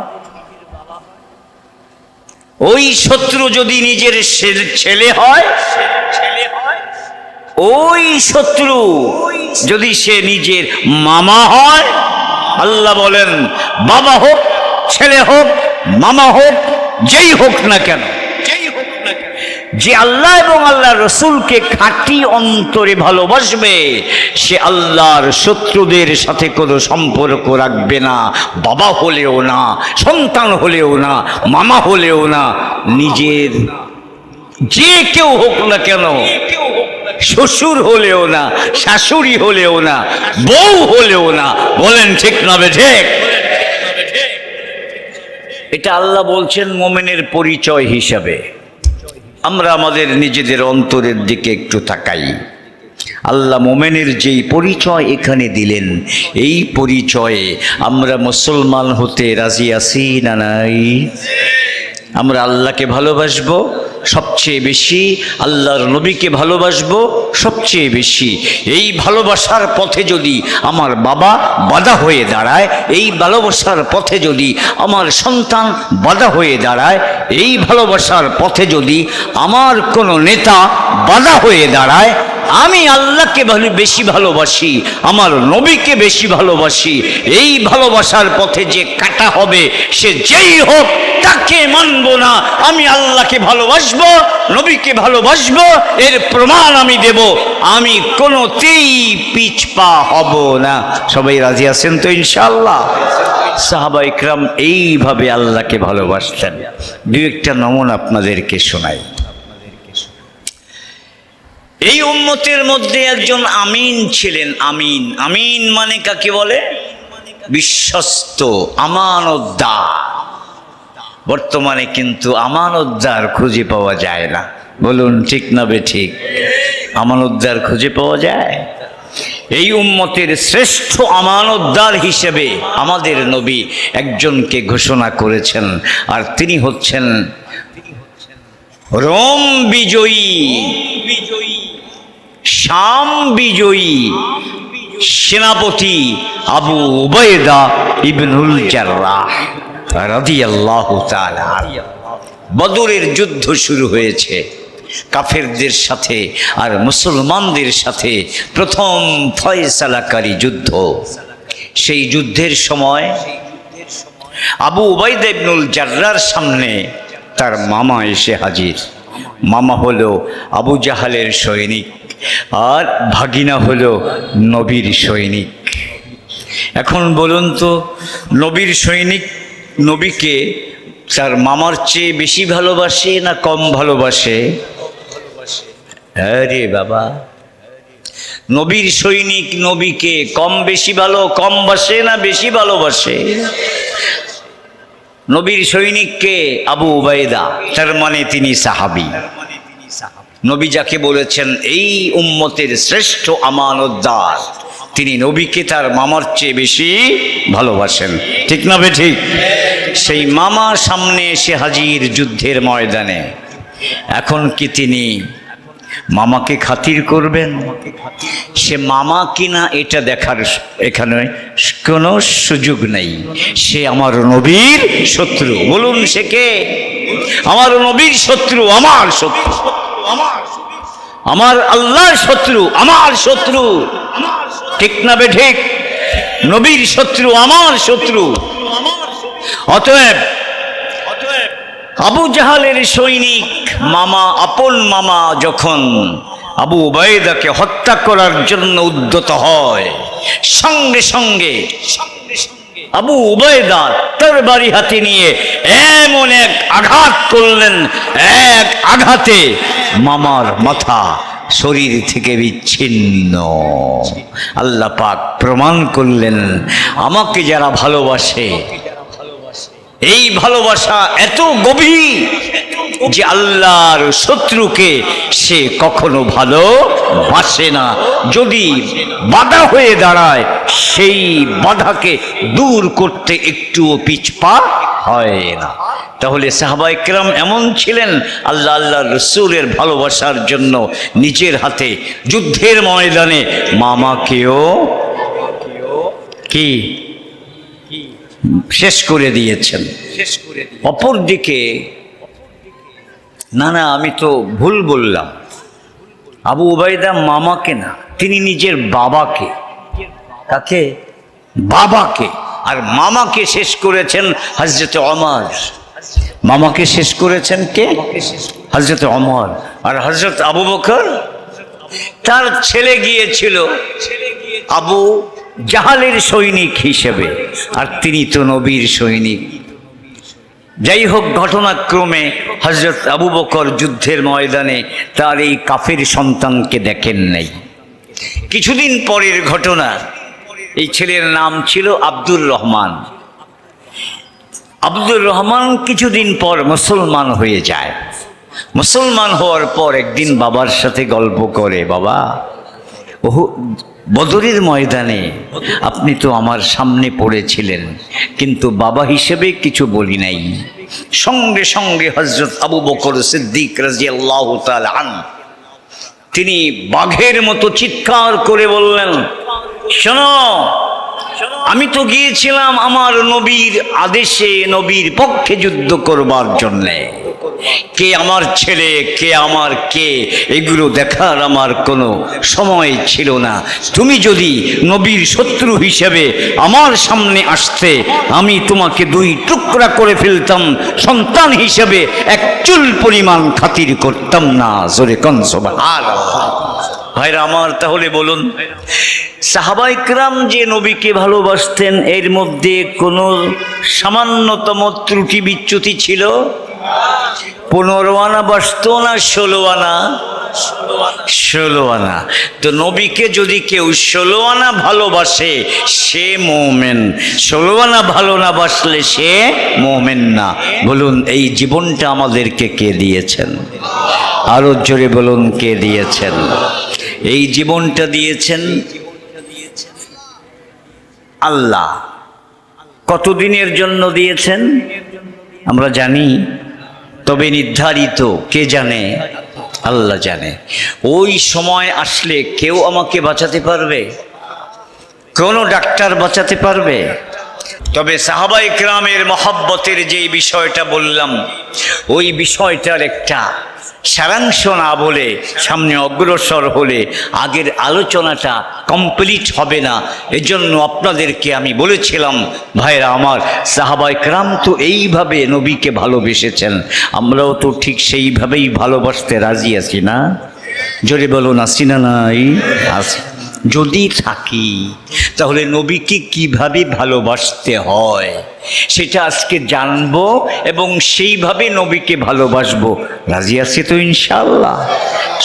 ওই শত্রু যদি নিজের ছেলে হয়, ওই শত্রু যদি সে নিজের মামা হয়, আল্লাহ বলেন বাবা হোক, ছেলে হোক, মামা হোক, যেই হোক না কেন, যে আল্লাহ এবং আল্লাহ রসুলকে খাঁটি অন্তরে ভালোবাসবে, সে আল্লাহর শত্রুদের সাথে কোনো সম্পর্ক রাখবে না। বাবা হলেও না, সন্তান হলেও না, মামা হলেও না, নিজের যে কেউ হোক না কেন, শ্বশুর হলেও না, শাশুড়ি হলেও না, বউ হলেও না। বলেন ঠিক না বেঠিক? এটা আল্লাহ বলছেন মোমেনের পরিচয় হিসাবে। আমরা আমাদের নিজেদের অন্তরের দিকে একটু তাকাই। আল্লাহ মোমেনের যেই পরিচয় এখানে দিলেন, এই পরিচয়ে আমরা মুসলমান হতে রাজি আছি না নাই? আমরা আল্লাহকে ভালোবাসবো সবচেয়ে বেশি, আল্লাহর নবীকে ভালোবাসবো সবচেয়ে বেশি। এই ভালোবাসার পথে যদি আমার বাবা বাধা হয়ে দাঁড়ায়, এই ভালোবাসার পথে যদি আমার সন্তান বাধা হয়ে দাঁড়ায়, এই ভালোবাসার পথে যদি আমার কোনো নেতা বাধা হয়ে দাঁড়ায়, আমি আল্লাহকে বেশি ভালোবাসি, আমার নবীকে বেশি ভালোবাসি, এই ভালোবাসার পথে যে কাটা হবে সে যেই হোক তাকে মানব না। আমি আল্লাহকে ভালোবাসবো, নবীকে ভালোবাসবো, এর প্রমাণ আমি দেব। আমি কোনোতেই পিছপা হব না। সবাই রাজি আছেন তো ইনশাআল্লাহ? সাহাবা ইকরাম এইভাবে আল্লাহকে ভালোবাসতেন। দু একটা নমুনা আপনাদেরকে শোনাই। এই উম্মতের মধ্যে একজন আমিন ছিলেন। আমিন, আমিন মানে কাকে বলে? বিশ্বস্ত, আমানতদার। বর্তমানে কিন্তু আমানতদার খুঁজে পাওয়া যায় না। বলুন ঠিক না বেঠিক? আমানতদার খুঁজে পাওয়া যায়? এই উম্মতের শ্রেষ্ঠ আমানতদার হিসেবে আমাদের নবী একজনকে ঘোষণা করেছেন, আর তিনি হচ্ছেন রোম বিজয়ী, শাম বিজয়ী সেনাপতি আবু উবাইদা ইবনুল জাররাহ রাদিয়াল্লাহু তাআলা। বদরের যুদ্ধ শুরু হয়েছে কাফেরদের সাথে আর মুসলমানদের সাথে, প্রথম ফয়সালাকারী যুদ্ধ। সেই যুদ্ধের সময় আবু উবাইদা ইবনুল জাররাহর সামনে তার মামা এসে হাজির। মামা হলো আবু জাহালের সৈনিক, আর ভাগিনা হলো নবীর সৈনিক। এখন বলুন তো, নবীর সৈনিক নবীকে তার মামার চেয়ে বেশি ভালোবাসে না কম ভালোবাসে? আরে বাবা, নবীর সৈনিক নবীকে কম বাসে না বেশি ভালোবাসে? নবীর সৈনিককে আবু উবাইদা, তার মানে তিনি সাহাবী। নবী যাকে বলেছেন এই উম্মতের শ্রেষ্ঠ আমানতদার, তিনি নবীকে তার মামার চেয়ে বেশি ভালোবাসেন। ঠিক না বেঠিক? সেই মামা সামনে এসে হাজির যুদ্ধের ময়দানে। এখন কি তিনি মামাকে খাতির করবেন? সে মামা কিনা এটা দেখার এখানে কোনো সুযোগ নেই। সে আমার নবীর শত্রু। বলুন সে কে? আমার নবীর শত্রু, আমার শত্রু, আমার আল্লাহর শত্রু, আমার শত্রু। ঠিক না বেঠিক? নবীর শত্রু, আমার শত্রু। অতএব আবু জাহালের সৈনিক মামা, আপন মামা যখন আবু উবাইদাকে হত্যা করার জন্য উদ্যত হয়, সঙ্গে সঙ্গে আবু উবাইদা তরবারি হাতে নিয়ে এমন এক আঘাত করলেন, এক আঘাতে মামার মাথা শরীর থেকে বিচ্ছিন্ন। আল্লাহ পাক প্রমাণ করলেন, আমাকে যারা ভালোবাসে, এই ভালোবাসা এত গভীর যে আল্লাহর শত্রুকে সে কখনো ভালোবাসে না। যদি বাধা হয়ে দাঁড়ায়, সেই বাধাকে দূর করতে একটুও পিছপা হয় না। তাহলে সাহাবা ইকরাম এমন ছিলেন, আল্লাহ রসুলের ভালোবাসার জন্য নিজের হাতে যুদ্ধের ময়দানে মামাকেও কি শেষ করে দিয়েছেন। অপরদিকে না, আমি তো ভুল বললাম, আবু উবাইদা মামাকে না, তিনি নিজের বাবাকে, কাকে? বাবাকে। আর মামাকে শেষ করেছেন হযরতে ওমর। মামাকে শেষ করেছেন কে? হযরতে ওমর। আর হযরত আবু বকর, তার ছেলে গিয়েছিল আবু জাহালের সৈনিক হিসেবে, আর তিনি তো নবীর সৈনিক। যাই হোক, ঘটনাক্রমে হযরত আবু বকর যুদ্ধের ময়দানে তার এই কাফের সন্তানকে দেখেন নাই। কিছুদিন পরের ঘটনা, এই ছেলের নাম ছিল আব্দুর রহমান। আব্দুর রহমান কিছুদিন পর মুসলমান হয়ে যায়। মুসলমান হওয়ার পর একদিন বাবার সাথে গল্প করে, বাবা, বদরের ময়দানে আপনি তো আমার সামনে পড়েছিলেন, কিন্তু বাবা হিসেবে কিছু বলি নাই। সঙ্গে সঙ্গে হযরত আবু বকর সিদ্দিক রাদিয়াল্লাহু তাআলা আনহু তিনি বাঘের মতো চিৎকার করে বললেন, শোনো, আমি তো গিয়েছিলাম আমার নবীর আদেশে, নবীর পক্ষে যুদ্ধ করবার জন্যে। কে আমার ছেলে, কে আমার কে, এগুলো দেখার আমার কোনো সময় ছিল না। তুমি যদি নবীর শত্রু হিসেবে আমার সামনে আসতে, আমি তোমাকে দুই টুকরা করে ফেলতাম, সন্তান হিসেবে এক চুল পরিমাণ খাতির করতাম না। জোরে কোন সুবহানাল্লাহ। ভাইরা আমার, তাহলে বলুন, সাহাবায়ে কেরাম যে নবীকে ভালোবাসতেন, এর মধ্যে কোনো সামান্যতম ত্রুটি বিচ্যুতি ছিল? 15 আনা বাসত না 16 আনা? 16 আনা। তো নবীকে যদি কেউ 16 আনা ভালোবাসে সে মুমিন, 16 আনা ভালো না বাসলে সে মুমিন না। বলুন, এই জীবনটা আমাদেরকে কে দিয়েছেন? আরো জোরে বলুন, কে দিয়েছেন? এই জীবনটা দিয়েছেন আল্লাহ। কতদিনের জন্য দিয়েছেন আমরা জানি, তবে নির্ধারিত কে জানে? আল্লাহ জানে। ওই সময় আসলে কেউ আমাকে বাঁচাতে পারবে? কোনো ডাক্তার বাঁচাতে পারবে? তবে সাহাবায়ে কেরামের মহব্বতের যে বিষয়টা বললাম, ওই বিষয়টার একটা সারাংশ না বলে সামনে অগ্রসর হলে আগের আলোচনাটা কমপ্লিট হবে না। এজন্য আপনাদেরকে আমি বলেছিলাম, ভাইরা আমার, সাহাবায়ে কেরাম তো এইভাবে নবীকে ভালোবেসেছেন, আমরাও তো ঠিক সেইভাবেই ভালোবাসতে রাজি আছি না? জোরে বলুন, আছি না নাই? আছি। যদি থাকি তাহলে নবীকে কিভাবে ভালোবাসতে হয় সেটা আজকে জানবো এবং সেইভাবে নবীকে ভালোবাসবো। রাজি আছি তো ইনশাআল্লাহ?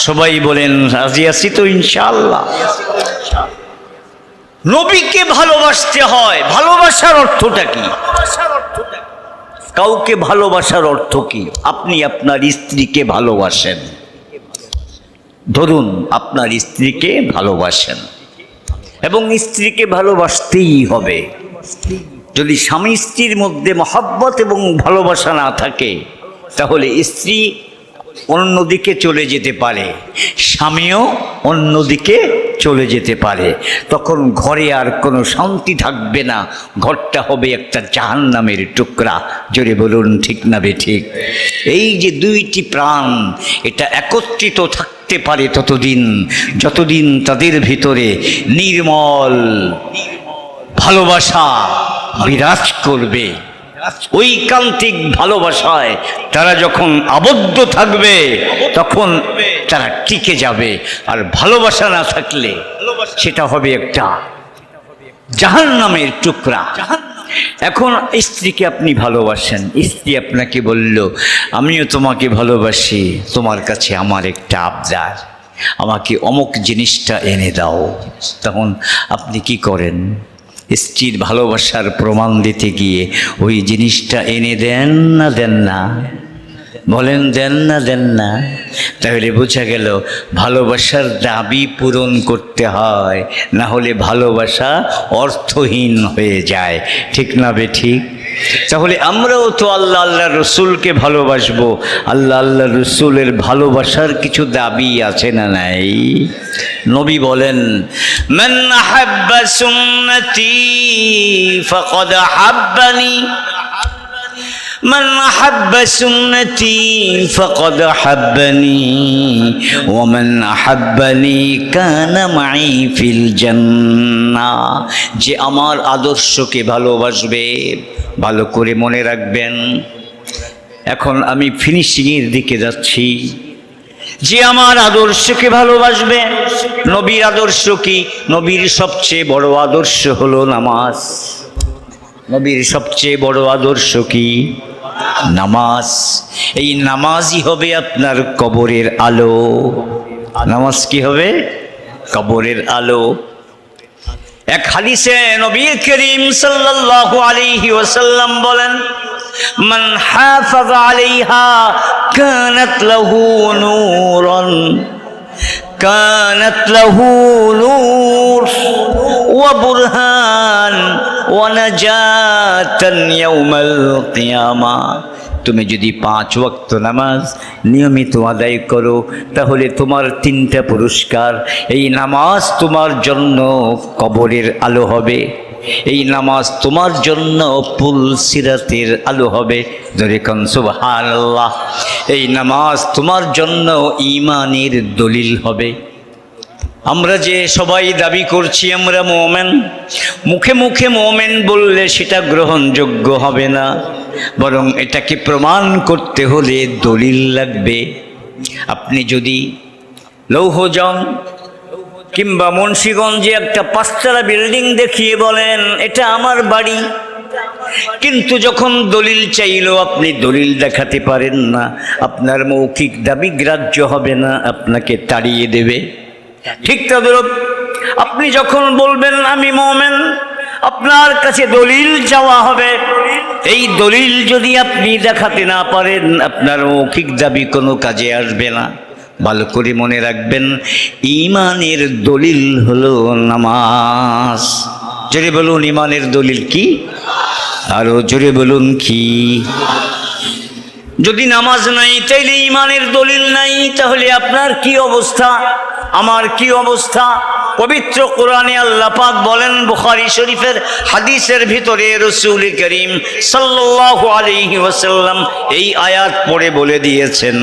সবাই বলেন, রাজি আছি তো ইনশাআল্লাহ? নবীকে ভালোবাসতে হয়। ভালোবাসার অর্থটা কি? কাউকে ভালোবাসার অর্থ কি? আপনি আপনার স্ত্রীকে ভালোবাসেন, ধরুন আপনার স্ত্রীকে ভালোবাসেন এবং স্ত্রীকে ভালোবাসতেই হবে। যদি স্বামী স্ত্রীর মধ্যে মহব্বত এবং ভালোবাসা না থাকে তাহলে স্ত্রী অন্যদিকে চলে যেতে পারে, স্বামীও অন্যদিকে চলে যেতে পারে। তখন ঘরে আর কোনো শান্তি থাকবে না, ঘরটা হবে একটা জাহান্নামের টুকরা। জোরে বলুন, ঠিক না বেঠিক? এই যে দুইটি প্রাণ, এটা একত্রিত থাকতে পারে ততদিন যতদিন তাদের ভিতরে নির্মল ভালোবাসা বিরাজ করবে। ঐকান্তিক ভালোবাসায় তারা যখন আবদ্ধ থাকবে তখন তারা টিকে যাবে। আর ভালোবাসা না থাকলে সেটা হবে একটা জাহান্নামের টুকরা। এখন স্ত্রীকে আপনি ভালোবাসেন, স্ত্রী আপনাকে বলল, আমিও তোমাকে ভালোবাসি, তোমার কাছে আমার একটা আবদার, আমাকে অমুক জিনিসটা এনে দাও। তখন আপনি কি করেন? স্ত্রীর ভালোবাসার প্রমাণ দিতে গিয়ে ওই জিনিসটা এনে দেন না দেন না? বলেন, দেন না দেন না? তাহলে বোঝা গেল ভালোবাসার দাবি পূরণ করতে হয়, না হলে ভালোবাসা অর্থহীন হয়ে যায়। ঠিক না বেঠিক? তাহলে আমরাও তো আল্লাহ আল্লাহ রসুলকে ভালোবাসবো। আল্লাহ আল্লাহ রসুলের ভালোবাসার কিছু দাবি আছে না নাই? নবী বলেন, মান আহাব্বা সুন্নতি ফাকাদ আহাব্বানি মান আহাব্বা সুন্নতি ফাকাদ আহাব্বানি ওয়া মান আহাব্বানি কানা মাই ফিল জান্নাহ। যে আমার আদর্শকে ভালোবাসবে, ভালো করে মনে রাখবেন। এখন আমি ফিনিশিংয়ের দিকে যাচ্ছি। যে আমার আদর্শকে ভালোবাসবে, নবীর আদর্শ কি? নবীর সবচেয়ে বড় আদর্শ হলো নামাজ। নবীর সবচেয়ে বড় আদর্শ কি? নামাজ। এই নামাজই হবে আপনার কবরের আলো। নামাজ কি হবে? কবরের আলো। এক হাদিসে নবী করিম সাল্লাল্লাহু আলাইহি ওয়াসাল্লাম বলেন, মান হাফাযা আলাইহা কানাত লাহু নূরান, কানাত লাহু নূর ওয়া বুরহান ওয়া নাজাতান ইয়াউমাল কিয়ামাহ। তুমি যদি 5 ওয়াক্ত নামাজ নিয়মিত আদায় করো তাহলে তোমার 3টা পুরস্কার। এই নামাজ তোমার জন্য কবরের আলো হবে, এই নামাজ তোমার জন্য পুল সিরাতের আলো হবে। জোরে কোন সুবহানাল্লাহ। এই নামাজ তোমার জন্য ঈমানের দলিল হবে। আমরা যে সবাই দাবি করছি আমরা মুমিন, মুখে মুখে মুমিন বললে সেটা গ্রহণযোগ্য হবে না, বরং এটাকে প্রমাণ করতে হলে দলিল লাগবে। আপনি যদি লৌহজং কিংবা মুন্সিগঞ্জে একটা 5তলা বিল্ডিং দেখিয়ে বলেন এটা আমার বাড়ি, কিন্তু যখন দলিল চাইলো আপনি দলিল দেখাতে পারেন না, আপনার মৌখিক দাবি গ্রাহ্য হবে না, আপনাকে তাড়িয়ে দেবে। ঠিক তদ্রূপ আপনি যখন বলবেন আমি মুমিন, আপনার কাছে দলিল চাওয়া হবে। এই দলিল যদি আপনি দেখাতে না পারেন আপনার মৌখিক দাবি কোনো কাজে আসবে না। ভালো করে মনে রাখবেন, ঈমানের দলিল হলো নামাজ। জোরে বলুন ঈমানের দলিল কি? আরো জোরে বলুন কি? যদি নামাজ নাই তাইলে ঈমানের দলিল নাই, তাহলে আপনার কি অবস্থা, আমার কি অবস্থা? পবিত্র কোরআনে আল্লাহ পাক বলেন, বুখারী শরীফের হাদিসের ভিতরে রাসূল করিম সাল্লাল্লাহু আলাইহি ওয়াসাল্লাম এই আয়াত পড়ে বলে দিয়েছেন,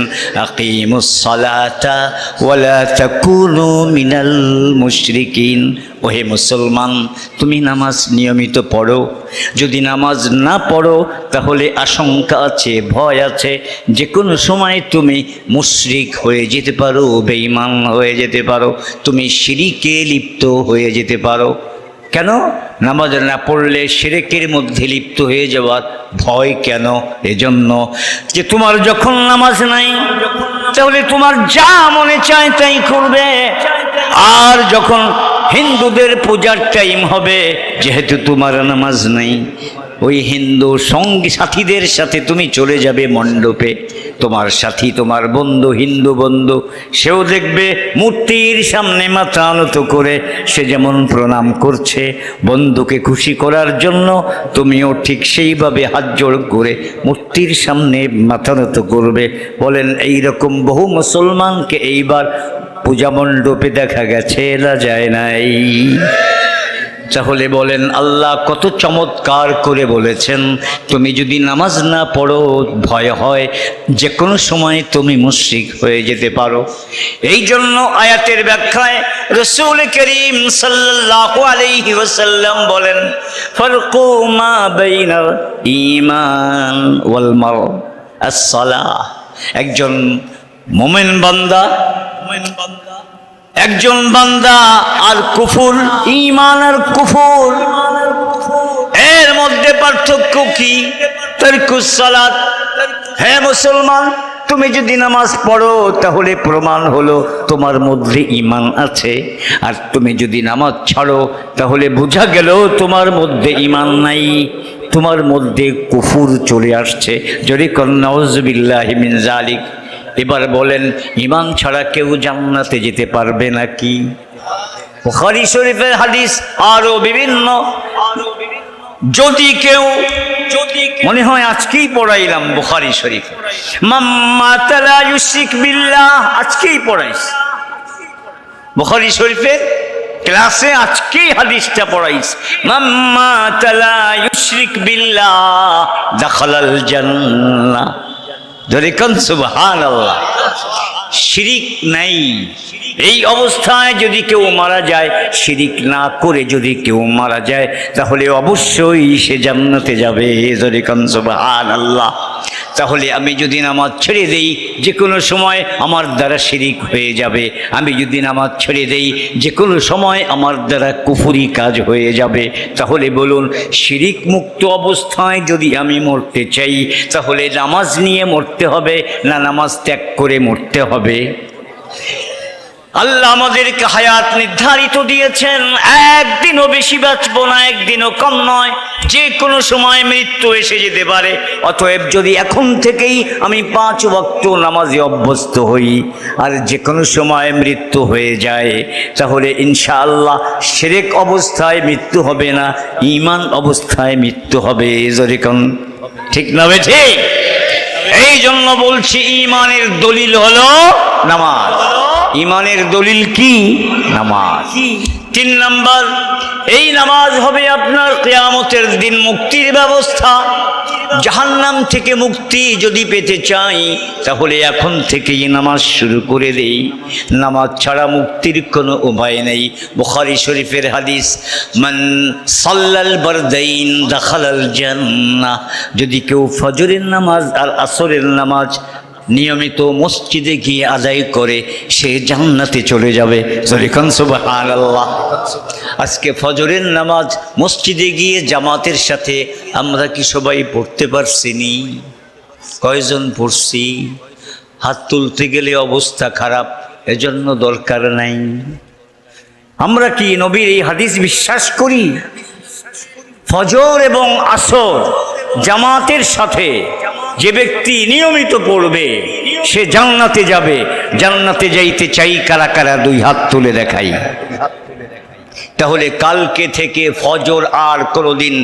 আকিমুস সালাতা ওয়া লা তাকুনু মিনাল মুশরিকিন। ওহে মুসলমান, তুমি নামাজ নিয়মিত পড়ো। যদি নামাজ না পড়ো তাহলে আশঙ্কা আছে, ভয় আছে, যে কোনো সময় তুমি মুশরিক হয়ে যেতে পারো, বেঈমান হয়ে যেতে পারো, তুমি শিরকে লিপ্ত হয়ে যেতে পারো। কেন? নামাজ না পড়লে শিরকের মধ্যে লিপ্ত হয়ে যাওয়ার ভয় কেন? এজন্য যে তোমার যখন নামাজ নাই তাহলে তোমার যা মনে চায় তাই করবে। আর যখন হিন্দুদের পূজার টাইম হবে, যেহেতু তোমার নামাজ নেই, ওই হিন্দু সঙ্গী সাথীদের সাথে তুমি চলে যাবে মণ্ডপে। তোমার সাথী, তোমার বন্ধু, হিন্দু বন্ধু, সেও দেখবে মূর্তির সামনে মাথা নত করে সে যেমন প্রণাম করছে বন্ধুকে খুশি করার জন্য, তুমিও ঠিক সেইভাবে হাত জোড় করে মূর্তির সামনে মাথা নত করবে। বলেন এইরকম বহু মুসলমানকে এইবার পূজা মণ্ডপে দেখা গেছে, না যায় নাই? তাহলে বলেন আল্লাহ কত চমৎকার করে বলেছেন, তুমি যদি নামাজ না পড়ো ভয় হয় যে কোনো সময় তুমি মুশরিক হয়ে যেতে পারো। এই জন্য আয়াতের ব্যাখ্যায় রাসূল করিম সাল্লাল্লাহু আলাইহি ওয়াসাল্লাম বলেন, ফারকু মা বাইনাল ঈমান ওয়াল মার আস-সালাহ। একজন মুমিন বান্দা, একজন বান্দা আর কুফর, ঈমান আর কুফর, এর মধ্যে পার্থক্য কি? তারকুস সালাত। হে মুসলমান, তুমি যদি নামাজ পড়ো তাহলে প্রমাণ হলো তোমার মধ্যে ঈমান আছে, আর তুমি যদি নামাজ ছাড়ো তাহলে বোঝা গেল তোমার মধ্যে ঈমান নাই, তোমার মধ্যে কুফর চলে আসছে। যদি নাউযুবিল্লাহি মিন যালিক। এবার বলেন ঈমান ছাড়া কেউ জান্নাতে যেতে পারবে নাকি? বুখারী শরীফের হাদিস আরো বিভিন্ন। যদি কেউ, মনে হয় আজকেই পড়াইলাম বুখারী শরীফ, মাম্মা তালা ইউশরিক বিল্লাহ, আজকেই পড়াইছি বুখারী শরীফের ক্লাসে, আজকেই হাদিসটা পড়াইছি। মাম্মা তালা ইউশরিক বিল্লাহ দাখালাল জান্নাহ। জোরে কোন সুবহানাল্লাহ। শিরিক নাই, এই অবস্থায় যদি কেউ মারা যায়, শিরিক না করে যদি কেউ মারা যায়, তাহলে অবশ্যই সে জান্নাতে যাবে। জোরে কোন সুবহানাল্লাহ। তাহলে আমি যদি নামাজ ছেড়ে দেই, যে কোনো সময় আমার দ্বারা শিরিক হয়ে যাবে। আমি যদি নামাজ ছেড়ে দেই, যে কোনো সময় আমার দ্বারা কুফরি কাজ হয়ে যাবে। তাহলে বলুন, শিরিক মুক্ত অবস্থায় যদি আমি মরতে চাই, তাহলে নামাজ নিয়ে মরতে হবে না নামাজ ত্যাগ করে মরতে হবে? আল্লাহ আমাদেরকে হায়াত নির্ধারিত দিয়েছেন, একদিনও বেশি বাঁচবো না, একদিনও কম নয়, যে কোনো সময় মৃত্যু এসে যেতে পারে। অতএব যদি এখন থেকেই আমি 5 ওয়াক্ত নামাজে অভ্যস্ত হই আর যে কোনো সময় মৃত্যু হয়ে যায়, তাহলে ইনশাআল্লাহ শিরক অবস্থায় মৃত্যু হবে না, ঈমান অবস্থায় মৃত্যু হবে। জোরে কোন ঠিক না বেঠি? এই জন্য বলছি, ঈমানের দলিল হলো নামাজ। ঈমানের দলিল কি? নামাজ। 3 নাম্বার, এই নামাজ হবে আপনার কিয়ামতের দিন মুক্তির ব্যবস্থা। জাহান্নাম থেকে মুক্তি যদি পেতে চাই, তাহলে এখন থেকেই নামাজ শুরু করে দেই। নামাজ ছাড়া মুক্তির কোনো উপায় নেই। বুখারী শরীফের হাদিস, মান সাল্লাল বারদাইন দাখালাল জান্নাহ। যদি কেউ ফজরের নামাজ আর আসরের নামাজ নিয়মিত মসজিদে গিয়ে আদায় করে, সে জান্নাতে চলে যাবে। সুবহানাল্লাহ। আজকে ফজরের নামাজ মসজিদে গিয়ে জামাতের সাথে আমরা কি সবাই পড়তে পারছিনি? কয়জন পড়ছি? হাত তুলতে গেলে অবস্থা খারাপ, এজন্য দরকার নাই। আমরা কি নবীর এই হাদিস বিশ্বাস করি? ফজর এবং আসর জামাতের সাথে যে ব্যক্তি নিয়মিত পড়বে, সে জান্নাতে যাবে। জান্নাতে যাইতে চাই কারা কারা? 2 হাত তুলে দেখাই। তাহলে কালকে থেকে ফজর আর কোনোদিন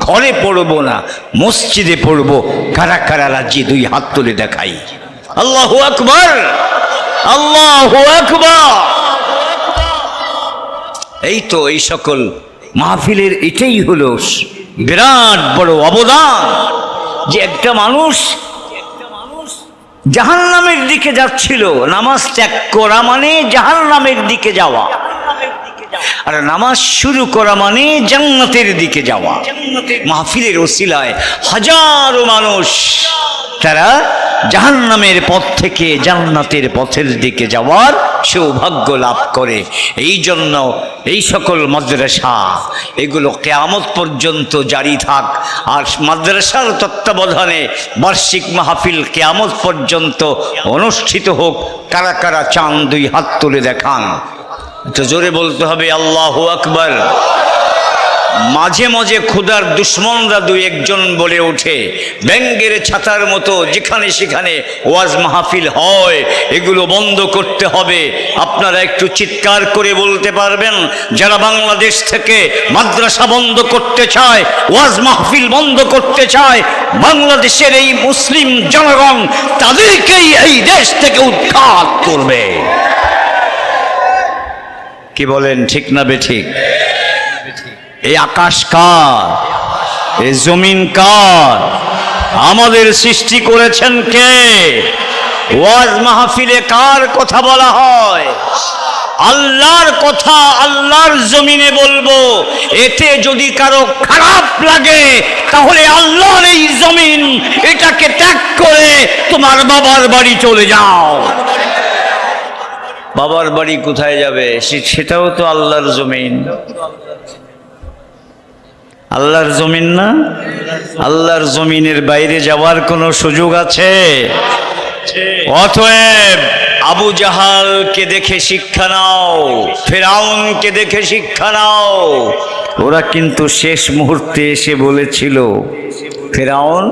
ঘরে পড়বো না, মসজিদে পড়বো। কারা কারা রাজি? 2 হাত তুলে দেখাই। আল্লাহু আকবার, আল্লাহু আকবার। এই তো এই সকল মাহফিলের এটাই হলো বিরাট বড় অবদান, যে একটা মানুষ জাহান্নামের দিকে যাচ্ছিল, নামাজ ত্যাগ করা মানে জাহান্নামের দিকে যাওয়া, আর নামাজ শুরু করা মানে জান্নাতের দিকে যাওয়া। মাহফিলের ওসিলায় হাজারো মানুষ তারা জাহান্নামের পথ থেকে জান্নাতের পথের দিকে যাওয়ার সৌভাগ্য লাভ করে। এই জন্য এই সকল মাদ্রাসা এগুলো কিয়ামত পর্যন্ত জারি থাক, আর মাদ্রাসার তত্ত্বাবধানে বার্ষিক মাহফিল কিয়ামত পর্যন্ত অনুষ্ঠিত হোক। কারা কারা চান? 2 হাত তুলে দেখান। তো জোরে বলতে হবে আল্লাহু আকবার। মাঝে মাঝে ক্ষুধার দুশ্মনরা 2-1 বলে ওঠে, ব্যাঙ্গের ছাতার মতো যেখানে সেখানে ওয়াজ মাহফিল হয়, এগুলো বন্ধ করতে হবে। আপনারা একটু চিৎকার করে বলতে পারবেন, যারা বাংলাদেশ থেকে মাদ্রাসা বন্ধ করতে চায়, ওয়াজ মাহফিল বন্ধ করতে চায়, বাংলাদেশের এই মুসলিম জনগণ তাদেরকেই এই দেশ থেকে উৎখাত করবে। কি বলেন, ঠিক না বেঠিক? এই আকাশ কার? এই জমিন কার? আমাদের সৃষ্টি করেছেন কে? ওয়াজ মাহফিলে কার কথা বলা হয়? আল্লাহর কথা আল্লাহর জমিনে বলবো। এতে যদি কারো খারাপ লাগে, তাহলে আল্লাহর এই জমিন এটাকে ত্যাগ করে তোমার বাবার বাড়ি চলে যাও। বাবার বাড়ি কোথায় যাবে? সেটাও তো আল্লাহর জমিন। আল্লাহর জমিন না? আল্লাহর জমিনের বাইরে যাওয়ার কোনো সুযোগ আছে? অতএব আবু জাহালকে দেখে শিক্ষা নাও, ফেরাউনকে দেখে শিক্ষা নাও। ওরা কিন্তু শেষ মুহূর্তে এসে বলেছিল, ফেরাউন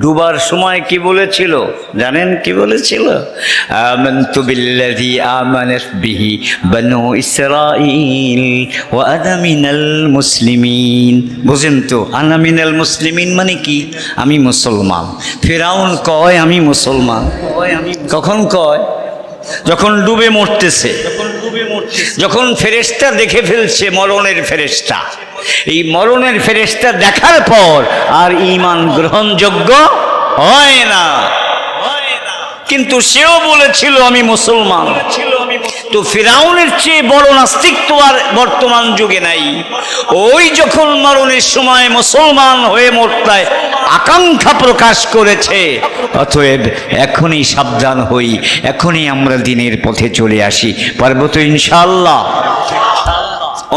ডুবার সময় কি বলেছিল জানেন? কি বলেছিল? আমানতু বিল্লাযী আমানাত বিহি বানু ইসরাঈল ওয়া আনা মিনাল মুসলিমিন। বুঝেন তো, আনা মিনাল মুসলিমিন মানে কি? আমি মুসলমান। ফেরাউন কয় আমি মুসলমান। কখন কয়? যখন ডুবে মরতেছে। যখন ফেরেশতা দেখে ফেলছে মরণের ফেরেশতা, এই মরণের ফেরেশতা দেখার পর আর ঈমান গ্রহণযোগ্য হয় না। কিন্তু সেও বলেছিল আমি মুসলমান। তো ফিরাউনের চেয়ে বড় নাস্তিক তো আর বর্তমান যুগে নাই। ওই যখন মরণের সময় মুসলমান হয়ে মরতে আকাঙ্ক্ষা প্রকাশ করেছে, অতএব এখনই সাবধান হই, এখনই আমরা দিনের পথে চলে আসি। পারবো তো ইনশাআল্লাহ?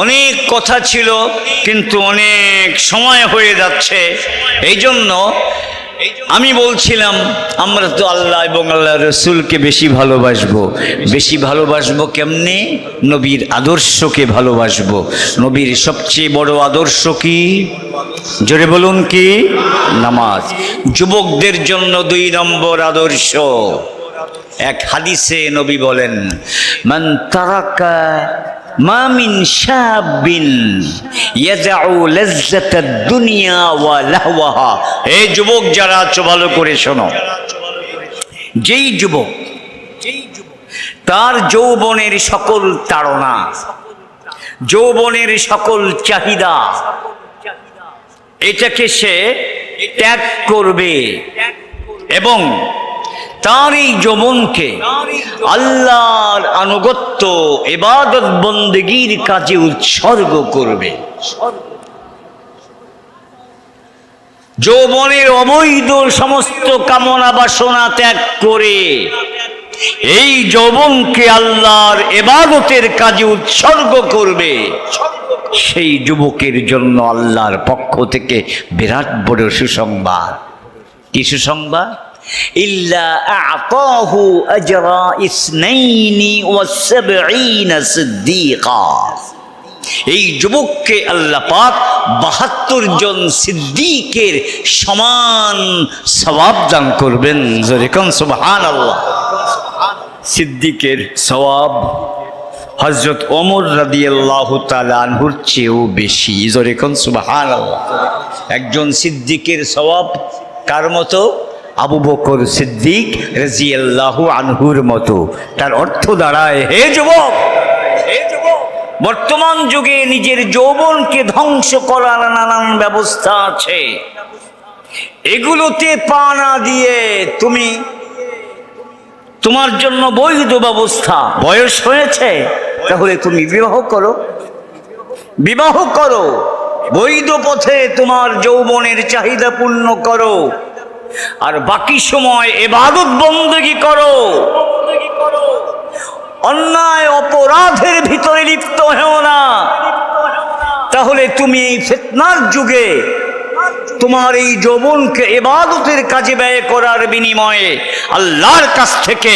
অনেক কথা ছিল কিন্তু অনেক সময় হয়ে যাচ্ছে, এই জন্য আমি বলছিলাম আমরা তো আল্লাহ এবং আল্লাহ রসুলকে বেশি ভালোবাসবো। বেশি ভালোবাসবো কেমনে? নবীর আদর্শকে ভালোবাসবো। নবীর সবচেয়ে বড় আদর্শ কি? জোরে বলুন কি? নামাজ। যুবকদের জন্য 2 নম্বর আদর্শ। এক হাদিসে নবী বলেন, মান তারাকা মা মিন শাবিন ইয়াজাউ লাজ্জাতাদ দুনিয়া ওয়া লাহওয়াহা। এই যুবক যারা আছো ভালো করে শোনো, যেই যুবক তার যৌবনের সকল তাড়না, যৌবনের সকল চাহিদা, এটাকে সে ত্যাগ করবে এবং তার এই যৌবনকে আল্লাহর আনুগত্য ইবাদত বন্দেগীর কাজে উৎসর্গ করবে। যৌবনের অবৈধ সমস্ত কামনা বাসনা ত্যাগ করে এই যৌবনকে আল্লাহর ইবাদতের কাজে উৎসর্গ করবে। সেই যুবকের জন্য আল্লাহর পক্ষ থেকে বিরাট বড় সুসংবাদ। কি সুসংবাদ? ইল্লা আ'তাহু আজরা 72 সিদ্দীকা। এই যুবককে আল্লাহ পাক 72 জন সিদ্দীকের সমান সওয়াব দান করবেন। জোরে কোন সুবহানাল্লাহ। সিদ্দীকের সওয়াব হযরত ওমর রাদিয়াল্লাহু তাআলা আনহুর চেয়েও বেশি। জোরে কোন সুবহানাল্লাহ। একজন সিদ্দীকের সওয়াব কার মতো? আবু বকর সিদ্দিক রাদিয়াল্লাহু আনহুর মতো। তার অর্থ দাঁড়ায়, হে যুবক, বর্তমান যুগে নিজের যৌবনকে ধ্বংস করার নানান ব্যবস্থা আছে। এগুলোতে পা না দিয়ে তুমি তোমার জন্য বৈধ ব্যবস্থা, বয়স হয়েছে তাহলে তুমি বিবাহ করো, বিবাহ করো, বৈধ পথে তোমার যৌবনের চাহিদা পূর্ণ করো, আর বাকি সময় ইবাদত বন্দেগী করো। অন্যায় অপরাধের ভিতরে লিপ্ত হও না, তাহলে তুমি এই ফিতনার যুগে তোমার এই যৌবনকে ইবাদতের কাজে ব্যয় করার বিনিময়ে আল্লাহর কাছ থেকে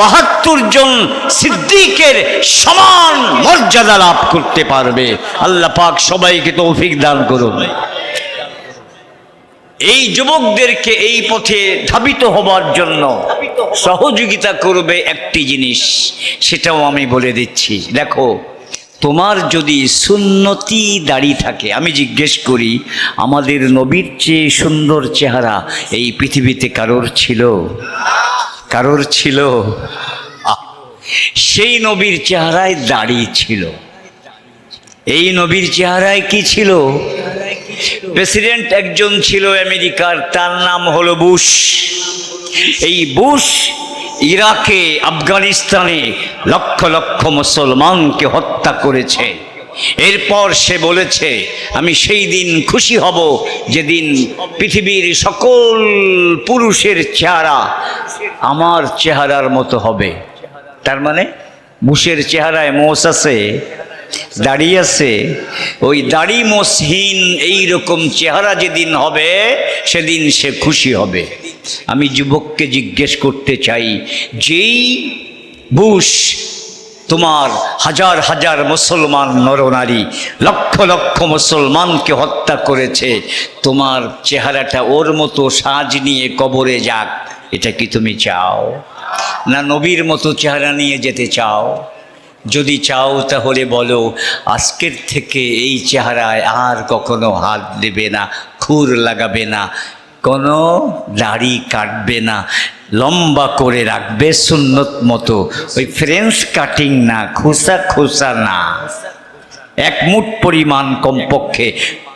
72 জন সিদ্দীকের সমান মর্যাদা লাভ করতে পারবে। আল্লাহ পাক সবাইকে তৌফিক দান করুন। এই যুবকদেরকে এই পথে ধাবিত হবার জন্য সহযোগিতা করবে একটি জিনিস, সেটাও আমি বলে দিচ্ছি। দেখো, তোমার যদি সুন্নতি দাড়ি থাকে, আমি জিজ্ঞেস করি আমাদের নবীর চেয়ে সুন্দর চেহারা এই পৃথিবীতে কারোর ছিল? কারোর ছিল? সেই নবীর চেহারায় দাড়ি ছিল। এই নবীর চেহারায় কি ছিল? প্রেসিডেন্ট একজন ছিল আমেরিকার, তার নাম হলো বুশ। এই বুশ ইরাকে, আফগানিস্তানে লক্ষ লক্ষ মুসলমানকে হত্যা করেছে। এরপর সে বলেছে, আমি সেই দিন খুশি হব যেদিন পৃথিবীর সকল পুরুষের চেহারা আমার চেহারার মতো হবে। তার মানে বুশের চেহারায় মোষ আছে, দাড়ি আছে, ওই দাড়ি মোষহীন এইরকম চেহারা যেদিন হবে সেদিন সে খুশি হবে। আমি যুবককে জিজ্ঞেস করতে চাই, যেই বুশ তোমার হাজার হাজার মুসলমান নরনারী, লক্ষ লক্ষ মুসলমানকে হত্যা করেছে, তোমার চেহারাটা ওর মতো সাজ নিয়ে কবরে যাক, এটা কি তুমি চাও? না নবীর মতো চেহারা নিয়ে যেতে চাও? যদি চাও তাহলে বলো, আজকের থেকে এই চেহারায় আর কখনো হাত দেবে না, খুর লাগাবে না, কোনো দাড়ি কাটবে না, লম্বা করে রাখবে সুন্নত মতো, ওই ফ্রেঞ্চ কাটিং না, খোসা খোসা না, এক মুঠ পরিমাণ কমপক্ষে।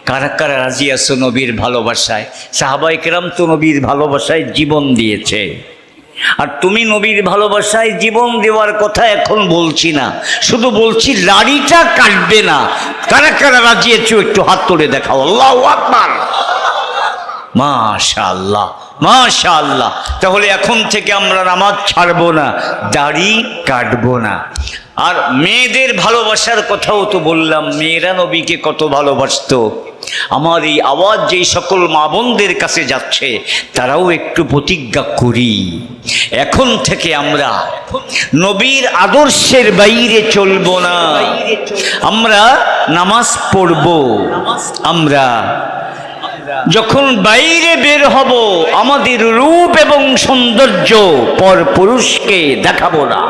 কারা কারা রাজি আছো নবীর ভালোবাসায়? সাহাবায়ে কেরাম তো নবীর ভালোবাসায় জীবন দিয়েছে, আর তুমি নবীর ভালোবাসায় জীবন দেওয়ার কথা এখন বলছি না, শুধু বলছি দাড়িটা কাটবে না। কারা কারা রাজি আছো একটু হাত তুলে দেখাও। আল্লাহু আকবার, মাশাআল্লাহ মাশাআল্লাহ। তাহলে এখন থেকে আমরা নামাজ ছাড়বো না, দাড়ি কাটবো না। আর মেয়েদের ভালোবাসার কথাও তো বললাম, মেয়েরা নবীকে কত ভালোবাসতো। আমার এই আওয়াজ যেই সকল মা বোনদের কাছে যাচ্ছে, তারাও একটু প্রতিজ্ঞা করি, এখন থেকে আমরা নবীর আদর্শের বাইরে চলবো না। আমরা নামাজ পড়ব, আমরা যখন বাইরে বের হব আমাদের রূপ এবং সৌন্দর্য পরপুরুষকে দেখাবো না,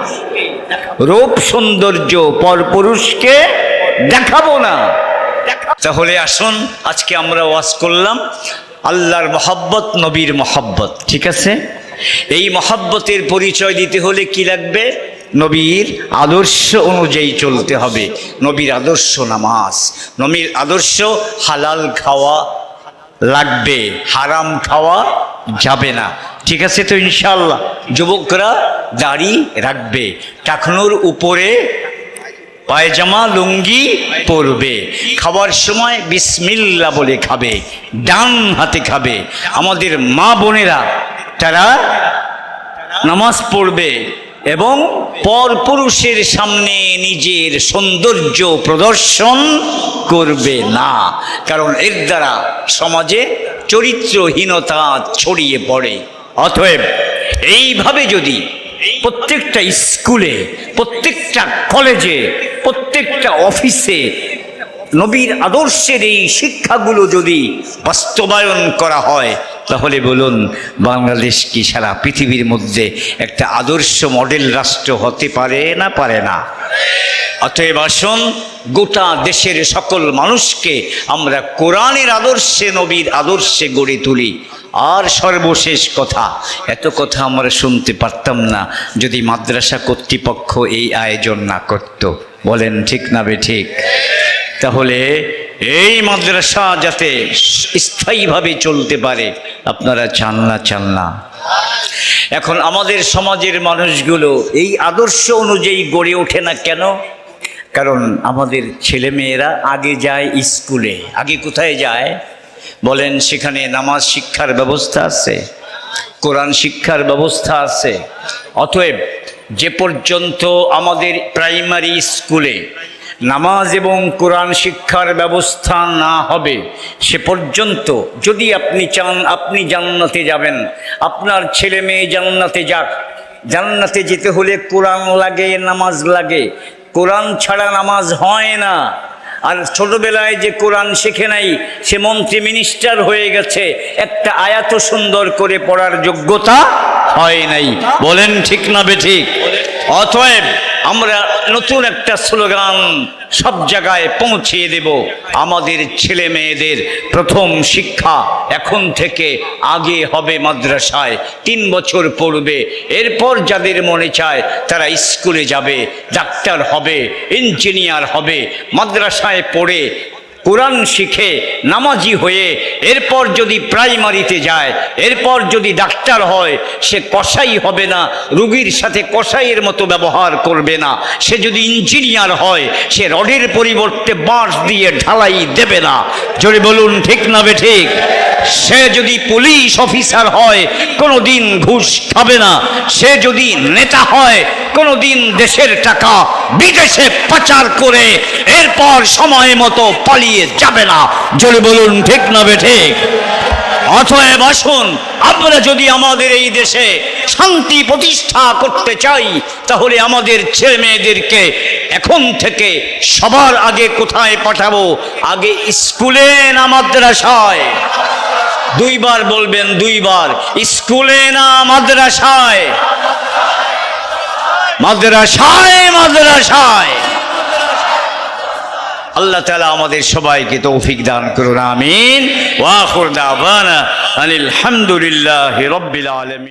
রূপ সৌন্দর্য পরপুরুষকে দেখাবো না। তাহলে আসুন, আজকে আমরা ওয়াজ করলাম আল্লাহর মহব্বত, নবীর মহব্বত, ঠিক আছে? এই মহব্বতের পরিচয় দিতে হলে কি লাগবে? নবীর আদর্শ অনুযায়ী চলতে হবে। নবীর আদর্শ নামাজ, নবীর আদর্শ হালাল খাওয়া লাগবে, হারাম খাওয়া যাবে না, ঠিক আছে তো ইনশাআল্লাহ? যুবকরা দাড়ি রাখবে, টাকনুর উপরে পায়জামা লুঙ্গি পরবে, খাওয়ার সময় বিসমিল্লাহ বলে খাবে, ডান হাতে খাবে। আমাদের মা বোনেরা তারা নামাজ পড়বে এবং পরপুরুষের সামনে নিজের সৌন্দর্য প্রদর্শন করবে না, কারণ এর দ্বারা সমাজে চরিত্রহীনতা ছড়িয়ে পড়ে। অতএব এইভাবে যদি প্রত্যেকটা স্কুলে, প্রত্যেকটা কলেজে, প্রত্যেকটা অফিসে নবীর আদর্শের এই শিক্ষাগুলো যদি বাস্তবায়ন করা হয়, তাহলে বলুন বাংলাদেশ কি সারা পৃথিবীর মধ্যে একটা আদর্শ মডেল রাষ্ট্র হতে পারে না পারে না? অতএব আসুন গোটা দেশের সকল মানুষকে আমরা কোরআনের আদর্শে, নবীর আদর্শে গড়ে তুলি। আর সর্বশেষ কথা, এত কথা আমরা শুনতে পারতাম না যদি মাদ্রাসা কর্তৃপক্ষ এই আয়োজন না করত। বলেন ঠিক না বেঠিক? তাহলে এই মাদ্রাসা যাতে স্থায়ীভাবে চলতে পারে, আপনারা চান না? চান না? এখন আমাদের সমাজের মানুষগুলো এই আদর্শ অনুযায়ী গড়ে ওঠে না কেন? কারণ আমাদের ছেলেমেয়েরা আগে যায় স্কুলে, আগে কোথায় যায় বলেন? সেখানে নামাজ শিক্ষার ব্যবস্থা আছে, কোরআন শিক্ষার ব্যবস্থা আছে। অতএব যে পর্যন্ত আমাদের প্রাইমারি স্কুলে নামাজ এবং কোরআন শিক্ষার ব্যবস্থা না হবে, সে পর্যন্ত যদি আপনি চান আপনি জান্নাতে যাবেন, আপনার ছেলে মেয়ে জান্নাতে যাক, জান্নাতে যেতে হলে কোরআন লাগে, নামাজ লাগে। কোরআন ছাড়া নামাজ হয় না। আর ছোটবেলায় যে কোরআন শেখে নাই, সে মন্ত্রী মিনিস্টার হয়ে গেছে, একটা আয়াত সুন্দর করে পড়ার যোগ্যতা হয় নাই। বলেন ঠিক না বেঠিক? অতএব আমরা নতুন একটা স্লোগান সব জায়গায় পৌঁছিয়ে দেব, আমাদের ছেলে মেয়েদের প্রথম শিক্ষা এখন থেকে আগে হবে মাদ্রাসায়, 3 বছর পড়বে। এরপর যাদের মনে চায় তারা স্কুলে যাবে, ডাক্তার হবে, ইঞ্জিনিয়ার হবে। মাদ্রাসায় পড়ে কোরআন শিখে নামাজি হয়ে এরপর যদি প্রাইমারিতে যায়, এরপর যদি ডাক্তার হয়, সে কসাই হবে না, রুগীর সাথে কসাইয়ের মতো ব্যবহার করবে না। সে যদি ইঞ্জিনিয়ার হয়, সে রডের পরিবর্তে বাঁশ দিয়ে ঢালাই দেবে না। জোরে বলুন ঠিক না বেঠিক? সে যদি পুলিশ অফিসার হয়, কোনোদিন ঘুষ খাবে না। সে যদি নেতা হয়, কোনোদিন দেশের টাকা বিদেশে পাচার করে এরপর সময় মতো পালিয়ে যাবে না। জোরে বলুন ঠিক না বেঠিক? অতএব আসুন, আমরা যদি আমাদের এই দেশে শান্তি প্রতিষ্ঠা করতে চাই, তাহলে আমাদের ছেলে মেয়েদেরকে এখন থেকে সবার আগে কোথায় পাঠাবো? আগে স্কুলে না মাদ্রাসায়? 2 বার বলবেন, 2 বার। স্কুলে না মাদ্রাসায়? মাদ্রাসায়, মাদ্রাসায়। আল্লাহ তাআলা আমাদের সবাইকে তৌফিক দান করুন, আমিন। ওয়া আখির দাওয়ানা আনিল হামদুলিল্লাহি রাব্বিল আলামিন।